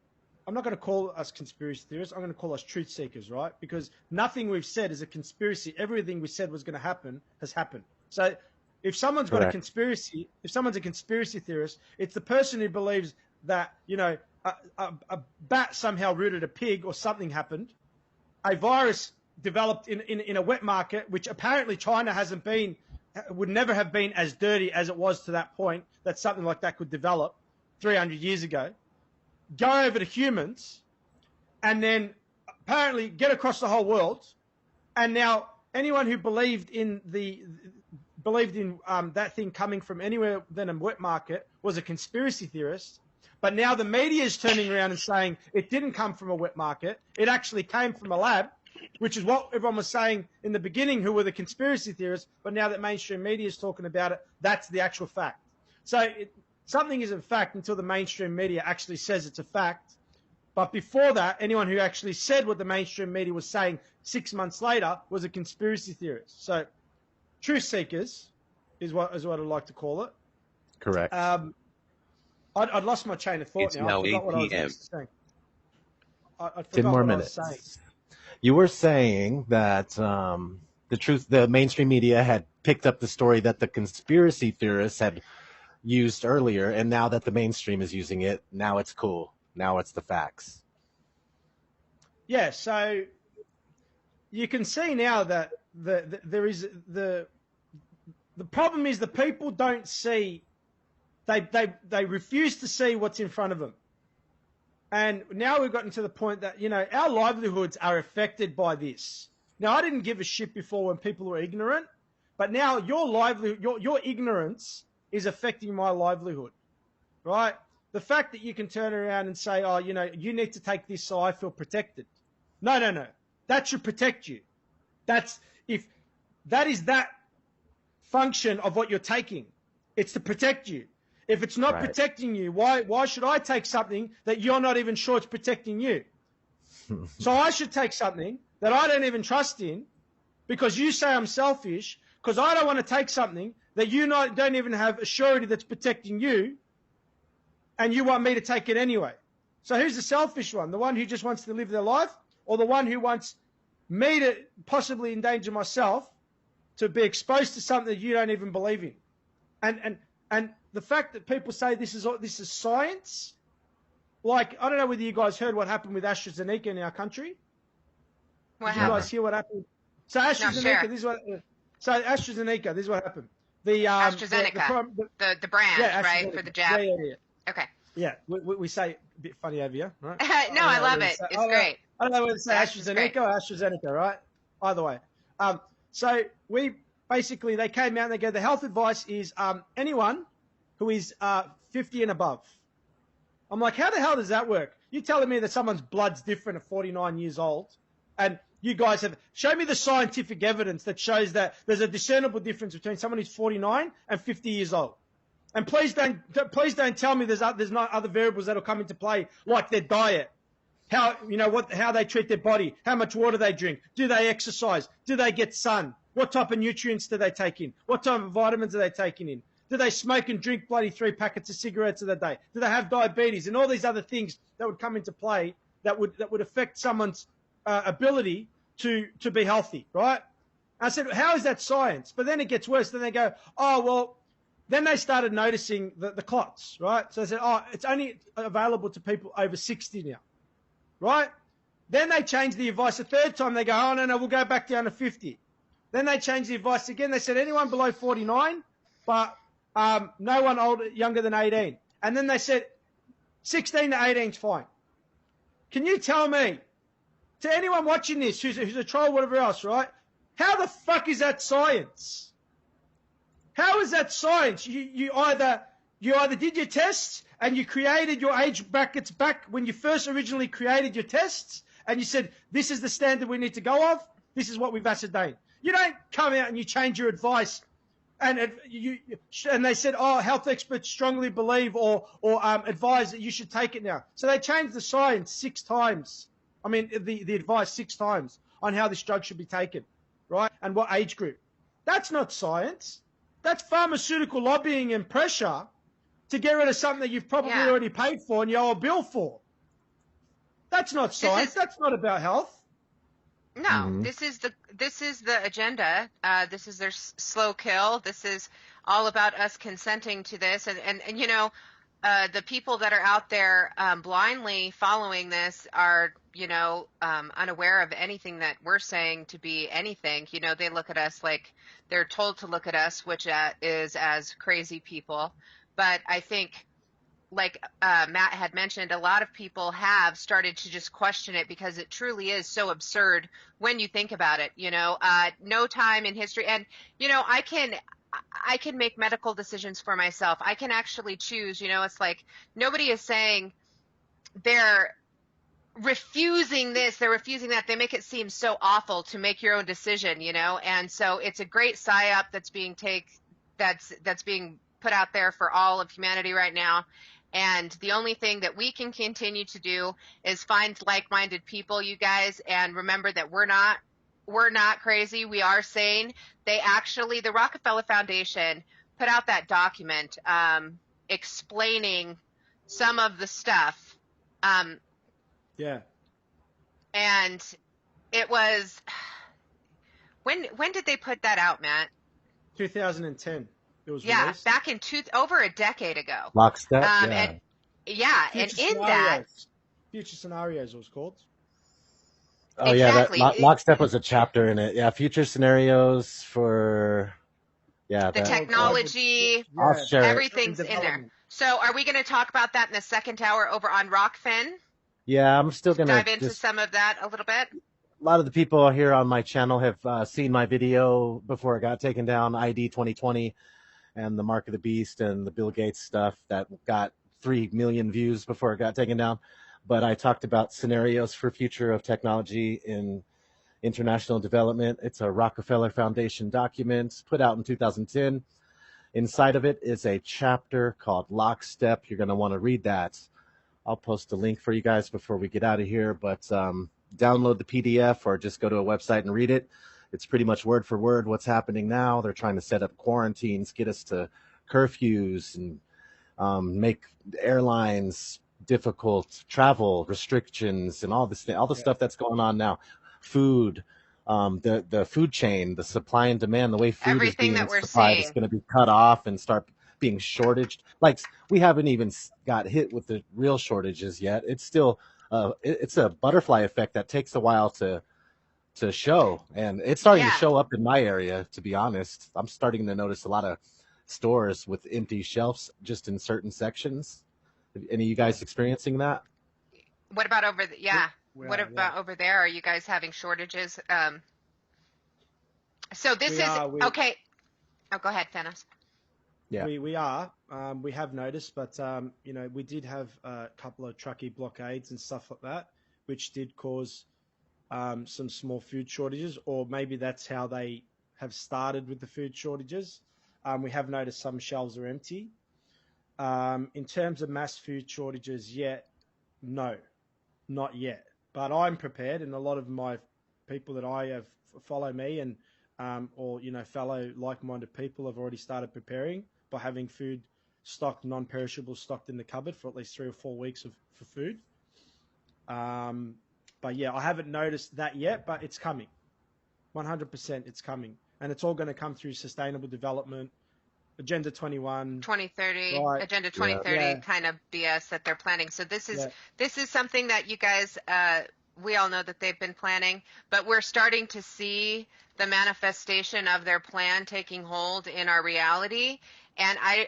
not going to call us conspiracy theorists. I'm going to call us truth seekers, right? Because nothing we've said is a conspiracy. Everything we said was going to happen has happened. So if someone's got a conspiracy, if someone's a conspiracy theorist, it's the person who believes that, you know, a bat somehow rooted a pig or something happened. A virus developed in a wet market, which apparently China would never have been as dirty as it was to that point, that something like that could develop 300 years ago. Go over to humans, and then apparently get across the whole world. And now anyone who believed in that thing coming from anywhere than a wet market was a conspiracy theorist. But now the media is turning around and saying it didn't come from a wet market. It actually came from a lab, which is what everyone was saying in the beginning, who were the conspiracy theorists. But now that mainstream media is talking about it, that's the actual fact. So something isn't fact until the mainstream media actually says it's a fact. But before that, anyone who actually said what the mainstream media was saying 6 months later was a conspiracy theorist. So truth seekers is what I'd like to call it. Correct. I'd lost my chain of thought. It's now. now I forgot 8 what I was p.m. saying. I 10 forgot more what minutes. I was saying. You were saying that the mainstream media had picked up the story that the conspiracy theorists had used earlier, and now that the mainstream is using it, now it's cool. Now it's the facts. Yeah, so you can see now that there is the problem is the people don't see. They refuse to see what's in front of them. And now we've gotten to the point that, you know, our livelihoods are affected by this. Now, I didn't give a shit before when people were ignorant, but now your ignorance is affecting my livelihood, right? The fact that you can turn around and say, oh, you know, you need to take this so I feel protected. No. That should protect you. That is that function of what you're taking. It's to protect you. If it's not protecting you, why should I take something that you're not even sure it's protecting you? So I should take something that I don't even trust in because you say I'm selfish, because I don't want to take something that you don't even have a surety that's protecting you, and you want me to take it anyway. So who's the selfish one? The one who just wants to live their life, or the one who wants me to possibly endanger myself to be exposed to something that you don't even believe in? And the fact that people say this is science, like, I don't know whether you guys heard what happened with AstraZeneca in our country. What Did you guys hear what happened? So AstraZeneca, this is what happened. The AstraZeneca, the brand, yeah, right, for the jab. Yeah. Okay. Yeah, we say a bit funny over here, right? No, I love it. It's great. I don't know whether to say Dash is great. AstraZeneca or AstraZeneca, right? Either way. So we basically, they came out and they go, the health advice is anyone who is 50 and above. I'm like, how the hell does that work? You're telling me that someone's blood's different at 49 years old, and you guys have show me the scientific evidence that shows that there's a discernible difference between someone who's 49 and 50 years old. And please don't tell me there's not other variables that'll come into play, like their diet, how they treat their body, how much water they drink, do they exercise, do they get sun, what type of nutrients do they take in, what type of vitamins are they taking in, do they smoke and drink bloody 3 packets of cigarettes a day, do they have diabetes, and all these other things that would come into play that would affect someone's ability to be healthy, right? I said, how is that science? But then it gets worse. Then they go, oh well. Then they started noticing the clots, right? So they said, oh, it's only available to people over 60 now, right? Then they changed the advice a third time. They go, oh, no, we'll go back down to 50. Then they changed the advice again. They said anyone below 49, but no one younger than 18. And then they said 16 to 18 is fine. Can you tell me, to anyone watching this who's a troll, whatever else, right? How the fuck is that science? How is that science? You either did your tests and you created your age brackets back when you first originally created your tests, and you said, this is the standard we need to go off. This is what we've ascertained. You don't come out and you change your advice, and they said, oh, health experts strongly believe or advise that you should take it now. So they changed the science 6 times. I mean, the advice 6 times on how this drug should be taken, right? And what age group. That's not science. That's pharmaceutical lobbying and pressure to get rid of something that you've probably already paid for and you owe a bill for. That's not science. That's not about health. No, mm-hmm. This is the agenda. This is their slow kill. This is all about us consenting to this. And the people that are out there blindly following this are, unaware of anything that we're saying to be anything. They look at us like they're told to look at us, which is as crazy people. But I think, like Matt had mentioned, a lot of people have started to just question it because it truly is so absurd when you think about it. No time in history. And, I can make medical decisions for myself. I can actually choose. It's like nobody is saying they're refusing this, they're refusing that. They make it seem so awful to make your own decision, and so it's a great psyop that's being being put out there for all of humanity right now. And the only thing that we can continue to do is find like-minded people, you guys, and remember that we're not crazy. We are sane. The Rockefeller Foundation put out that document explaining some of the stuff. Yeah. And it was when did they put that out, Matt? 2010. It was released. Back in over a decade ago. Lockstep. And in that Future Scenarios it was called. Oh exactly. Yeah, Lockstep was a chapter in it. Yeah, future scenarios for the technology, everything's in there. So are we going to talk about that in the second hour over on Rockfin? Yeah, I'm still going to dive into some of that a little bit. A lot of the people here on my channel have seen my video before it got taken down, ID 2020 and the Mark of the Beast and the Bill Gates stuff that got 3 million views before it got taken down. But I talked about scenarios for future of technology in international development. It's a Rockefeller Foundation document put out in 2010. Inside of it is a chapter called Lockstep. You're going to want to read that. I'll post a link for you guys before we get out of here, but download the PDF or just go to a website and read it. It's pretty much word for word what's happening now. They're trying to set up quarantines, get us to curfews, and make airlines difficult, travel restrictions, and all the stuff that's going on now. Food, the food chain, the supply and demand, the way food everything is being that we're supplied seeing is going to be cut off and start being shortaged. Like, we haven't even got hit with the real shortages yet. It's still it's a butterfly effect that takes a while to show, and it's starting to show up in my area, to be honest. I'm starting to notice a lot of stores with empty shelves just in certain sections. Any of you guys experiencing that? What about over what are, about over there? Are you guys having shortages? So this is okay. Oh, go ahead, Fanos. Yeah, we are. We have noticed, but we did have a couple of truckie blockades and stuff like that, which did cause some small food shortages, or maybe that's how they have started with the food shortages. We have noticed some shelves are empty. In terms of mass food shortages, no, not yet. But I'm prepared, and a lot of my people that I have follow me and or fellow like-minded people have already started preparing by having food stocked, non-perishable, stocked in the cupboard for at least 3 or 4 weeks for food. But yeah, I haven't noticed that yet, but it's coming. 100% it's coming. And it's all going to come through sustainable development, Agenda 21. 2030, right. Agenda 2030 kind of BS that they're planning. So this is something that you guys, we all know that they've been planning, but we're starting to see the manifestation of their plan taking hold in our reality. And I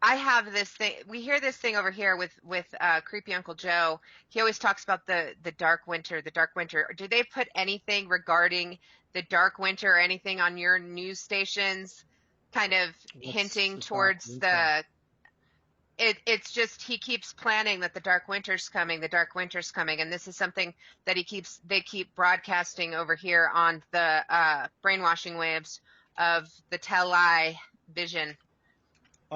have this thing. We hear this thing over here with creepy Uncle Joe. He always talks about the dark winter, the dark winter. Do they put anything regarding the dark winter or anything on your news stations, kind of hinting towards it's just he keeps planning that the dark winter's coming, and this is something that they keep broadcasting over here on the brainwashing waves of the tell-lie vision.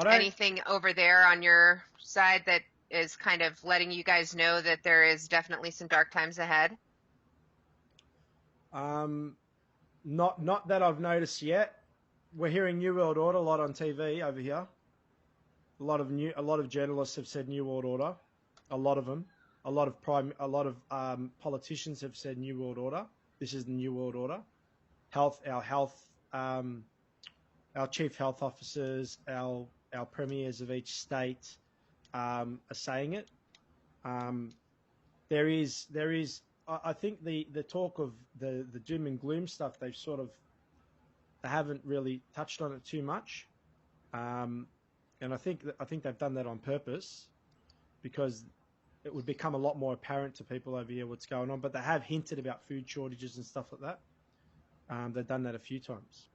Anything over there on your side that is kind of letting you guys know that there is definitely some dark times ahead? Not that I've noticed yet. We're hearing New World Order a lot on TV over here. A lot of journalists have said New World Order. A lot of them. A lot of politicians have said New World Order. This is the New World Order. Our chief health officers, our premiers of each state are saying it. There is. I think the talk of the doom and gloom stuff, they haven't really touched on it too much, and I think they've done that on purpose because it would become a lot more apparent to people over here what's going on. But they have hinted about food shortages and stuff like that. They've done that a few times.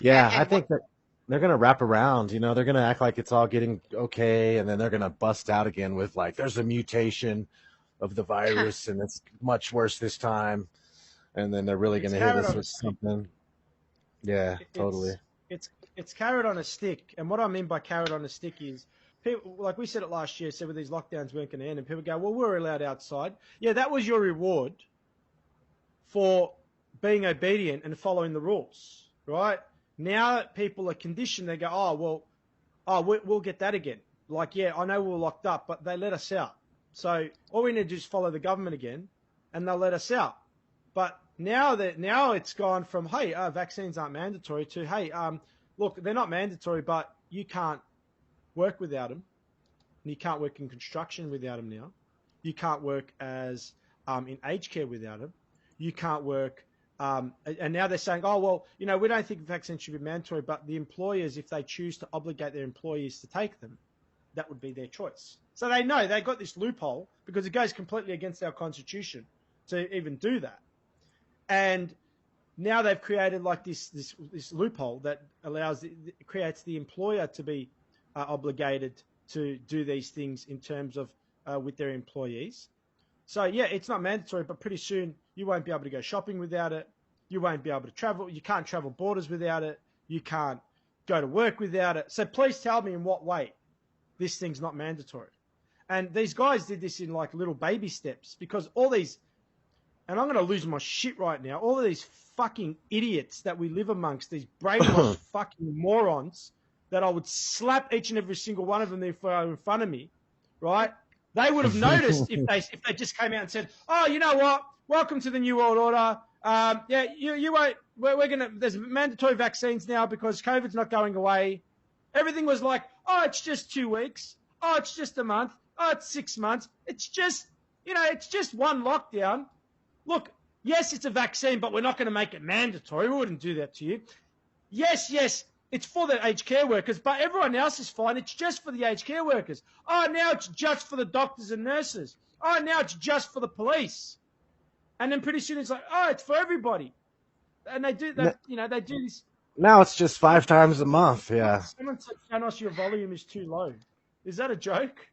Yeah, I think that they're going to wrap around. They're going to act like it's all getting okay, and then they're going to bust out again with there's a mutation of the virus, and it's much worse this time. And then they're really going to hit us with something. Yeah, totally. It's carrot on a stick. And what I mean by carrot on a stick is, people, like we said it last year, said with these lockdowns weren't going to end, and people go, well, we're allowed outside. Yeah, that was your reward for being obedient and following the rules, right? Now people are conditioned. They go, we'll get that again. I know we're locked up, but they let us out. So all we need to do is follow the government again, and they'll let us out. But now it's gone from, hey, vaccines aren't mandatory to, hey, look, they're not mandatory, but you can't work without them. And you can't work in construction without them now. You can't work as in aged care without them. You can't work. And now they're saying, we don't think vaccines should be mandatory, but the employers, if they choose to obligate their employees to take them, that would be their choice. So they know they've got this loophole because it goes completely against our constitution to even do that. And now they've created this loophole that creates the employer to be obligated to do these things in terms of with their employees. So yeah, it's not mandatory, but pretty soon you won't be able to go shopping without it. You won't be able to travel. You can't travel borders without it. You can't go to work without it. So please tell me in what way this thing's not mandatory. And these guys did this in little baby steps because all these, and I'm going to lose my shit right now, all of these fucking idiots that we live amongst, these brainwashed fucking morons that I would slap each and every single one of them if they were in front of me, right? They would have noticed if they just came out and said, oh, you know what? Welcome to the New World Order. You won't, there's mandatory vaccines now because COVID's not going away. Everything was like, oh, it's just 2 weeks. Oh, it's just a month. Oh, it's 6 months. It's just, it's just one lockdown. Look, yes, it's a vaccine, but we're not going to make it mandatory. We wouldn't do that to you. Yes, It's for the aged care workers, but everyone else is fine. It's just for the aged care workers. Oh, now it's just for the doctors and nurses. Oh, now it's just for the police. And then pretty soon it's like, oh, it's for everybody. And they do that, they do this. Now it's just 5 times a month. Yeah. Someone said, Fanos, your volume is too low. Is that a joke?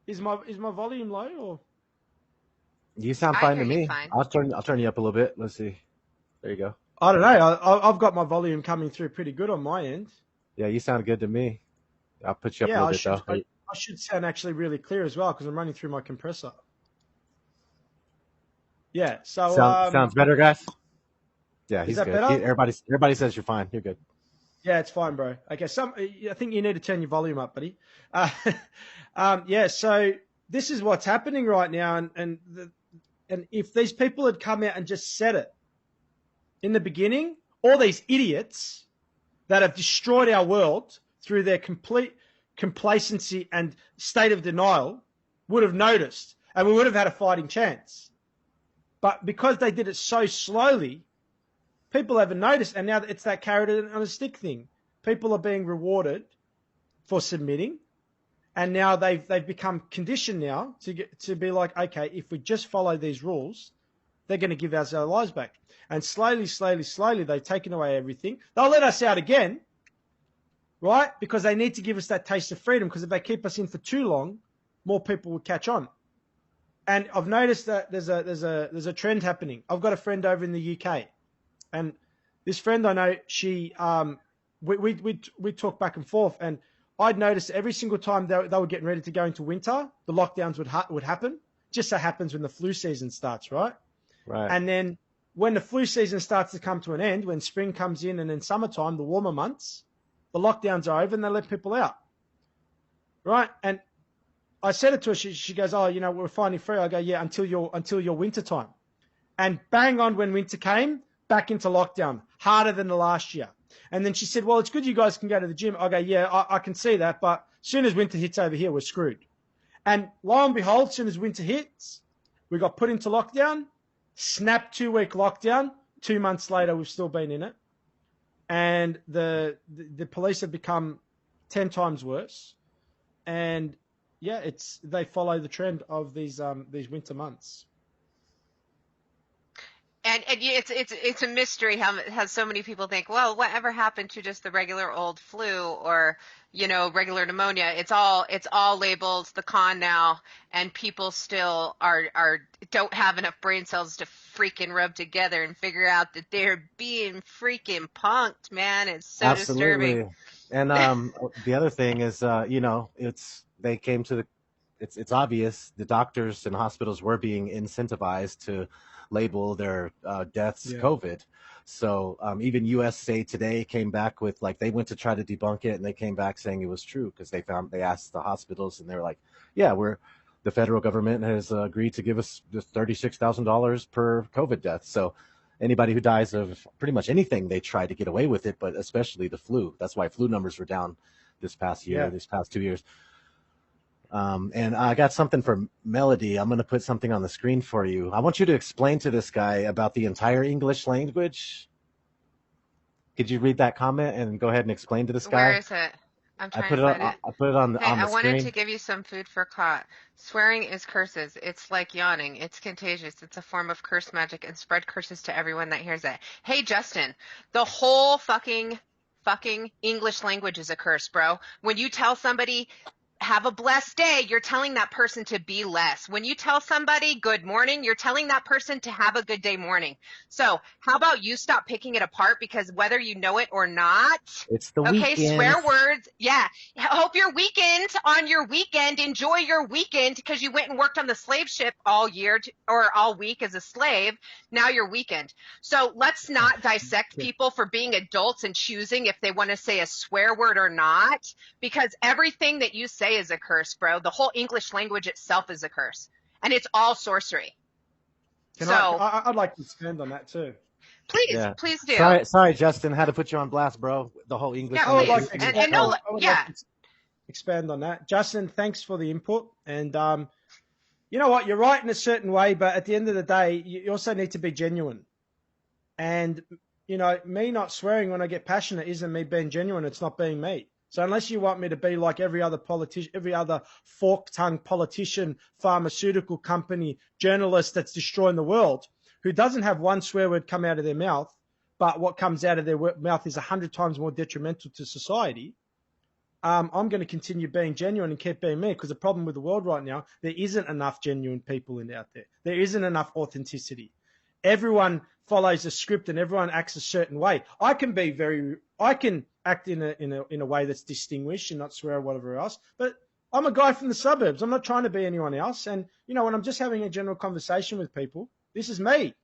Is my volume low or? You sound fine to me. Fine. I'll turn you up a little bit. Let's see. There you go. I don't know. I've got my volume coming through pretty good on my end. Yeah, you sound good to me. I'll put you up a little bit though. I should sound actually really clear as well because I'm running through my compressor. Yeah. So sounds better, guys. Yeah, he's good. Better? Everybody says you're fine. You're good. Yeah, it's fine, bro. Okay, I think you need to turn your volume up, buddy. Yeah. So this is what's happening right now, and if these people had come out and just said it in the beginning, all these idiots that have destroyed our world through their complete complacency and state of denial would have noticed, and we would have had a fighting chance. But because they did it so slowly, people haven't noticed, and now it's that carrot on a stick thing. People are being rewarded for submitting, and now they've become conditioned now to be like, okay, if we just follow these rules, they're going to give us our lives back. And slowly, they've taken away everything. They'll let us out again, right? Because they need to give us that taste of freedom. Because if they keep us in for too long, more people will catch on. And I've noticed that there's a trend happening. I've got a friend over in the UK, and this friend I know, she we talk back and forth, and I'd noticed every single time they were getting ready to go into winter, the lockdowns would happen. Just so happens when the flu season starts, right? Right. And then when the flu season starts to come to an end, when spring comes in and then summertime, the warmer months, the lockdowns are over and they let people out, right? And I said it to her. She goes, "Oh, we're finally free." I go, "Yeah, until your winter time." And bang on when winter came, back into lockdown, harder than the last year. And then she said, "Well, it's good you guys can go to the gym." I go, "Yeah, I can see that, but as soon as winter hits over here, we're screwed." And lo and behold, as soon as winter hits, we got put into lockdown, snap 2-week lockdown. 2 months later, we've still been in it. And the police have become 10 times worse. And yeah, they follow the trend of these winter months. And it's a mystery how so many people think, well, whatever happened to just the regular old flu or regular pneumonia? It's all labeled the con now, and people still don't have enough brain cells to freaking rub together and figure out that they're being freaking punked, man. It's so Absolutely. disturbing. And the other thing is, it's obvious the doctors and hospitals were being incentivized to label their deaths COVID. So even USA Today came back with, they went to try to debunk it, and they came back saying it was true because they asked the hospitals, and they were like, yeah, the federal government has agreed to give us $36,000 per COVID death. So anybody who dies of pretty much anything, they try to get away with it, but especially the flu. That's why flu numbers were down this past year, these past 2 years. And I got something for Melody. I'm going to put something on the screen for you. I want you to explain to this guy about the entire English language. Could you read that comment and go ahead and explain to this guy? Where is it? I'm trying to find it. I put it on the screen. I wanted to give you some food for thought. Swearing is curses. It's like yawning. It's contagious. It's a form of curse magic, and spread curses to everyone that hears it. Hey, Justin, the whole fucking English language is a curse, bro. When you tell somebody, have a blessed day, you're telling that person to be less. When you tell somebody good morning, you're telling that person to have a good day morning. So how about you stop picking it apart, because whether you know it or not, it's the weekend. Okay, swear words. Yeah. Hope your weekend on your weekend. Enjoy your weekend because you went and worked on the slave ship all year or all week as a slave. Now your weekend. So let's not dissect people for being adults and choosing if they want to say a swear word or not, because everything that you say is a curse, bro. The whole English language itself is a curse, and it's all sorcery. I'd like to expand on that too. Please do. Sorry, Justin, had to put you on blast, bro. The whole English language. I would like to expand on that. Justin, thanks for the input. And you know what? You're right in a certain way, but at the end of the day, you also need to be genuine. And me not swearing when I get passionate isn't me being genuine. It's not being me. So unless you want me to be like every other politician, every other fork-tongued politician, pharmaceutical company, journalist that's destroying the world, who doesn't have one swear word come out of their mouth, but what comes out of their mouth is 100 times more detrimental to society, I'm going to continue being genuine and keep being me, because the problem with the world right now, there isn't enough genuine people out there. There isn't enough authenticity. Everyone follows a script and everyone acts a certain way. I can act in a way that's distinguished and not swear or whatever else, but I'm a guy from the suburbs. I'm not trying to be anyone else. And, when I'm just having a general conversation with people, this is me,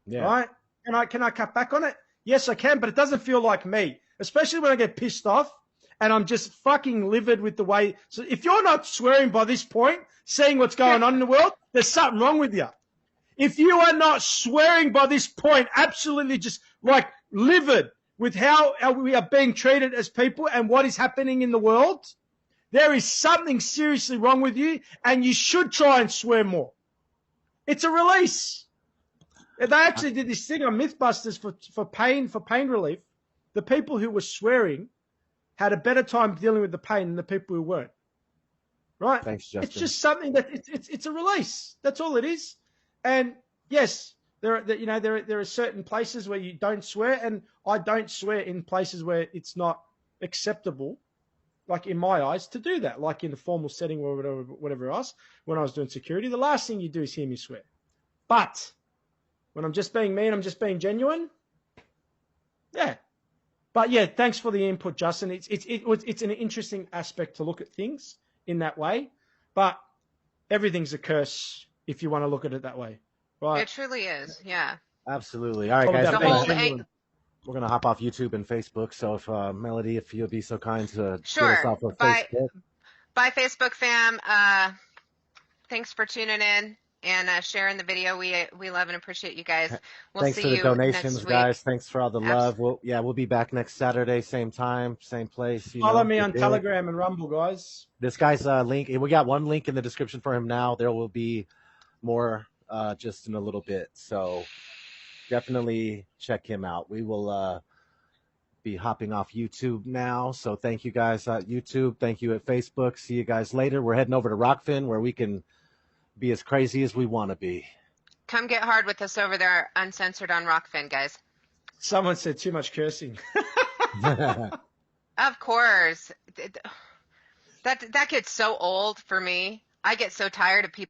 right? Can I cut back on it? Yes, I can, but it doesn't feel like me, especially when I get pissed off and I'm just fucking livid with the way. So if you're not swearing by this point, seeing what's going on in the world, there's something wrong with you. If you are not swearing by this point, absolutely just like livid with how we are being treated as people and what is happening in the world, there is something seriously wrong with you, and you should try and swear more. It's a release. They actually did this thing on Mythbusters for pain relief. The people who were swearing had a better time dealing with the pain than the people who weren't. Right? Thanks, Justin. It's just something that it's a release. That's all it is. And yes, there are certain places where you don't swear, and I don't swear in places where it's not acceptable, like in my eyes, to do that, like in a formal setting or whatever else. When I was doing security, the last thing you do is hear me swear. But when I'm just being me and I'm just being genuine, yeah. But yeah, thanks for the input, Justin. It's an interesting aspect to look at things in that way, but everything's a curse if you want to look at it that way, right? It truly is, yeah. Absolutely. All right, guys. The we're going to hop off YouTube and Facebook. So if Melody, if you'll be so kind to sure. get us off of Facebook. Bye, Facebook fam. Thanks for tuning in and sharing the video. We love and appreciate you guys. Thanks for the donations, guys. Thanks for all the love. We'll be back next Saturday, same time, same place. Follow me on Telegram and Rumble, guys. This guy's link. We got one link in the description for him now. There will be more just in a little bit. So definitely check him out. We will be hopping off YouTube now. So thank you guys at YouTube. Thank you at Facebook. See you guys later. We're heading over to Rockfin where we can be as crazy as we want to be. Come get hard with us over there, uncensored on Rockfin, guys. Someone said too much cursing. Of course. That gets so old for me. I get so tired of people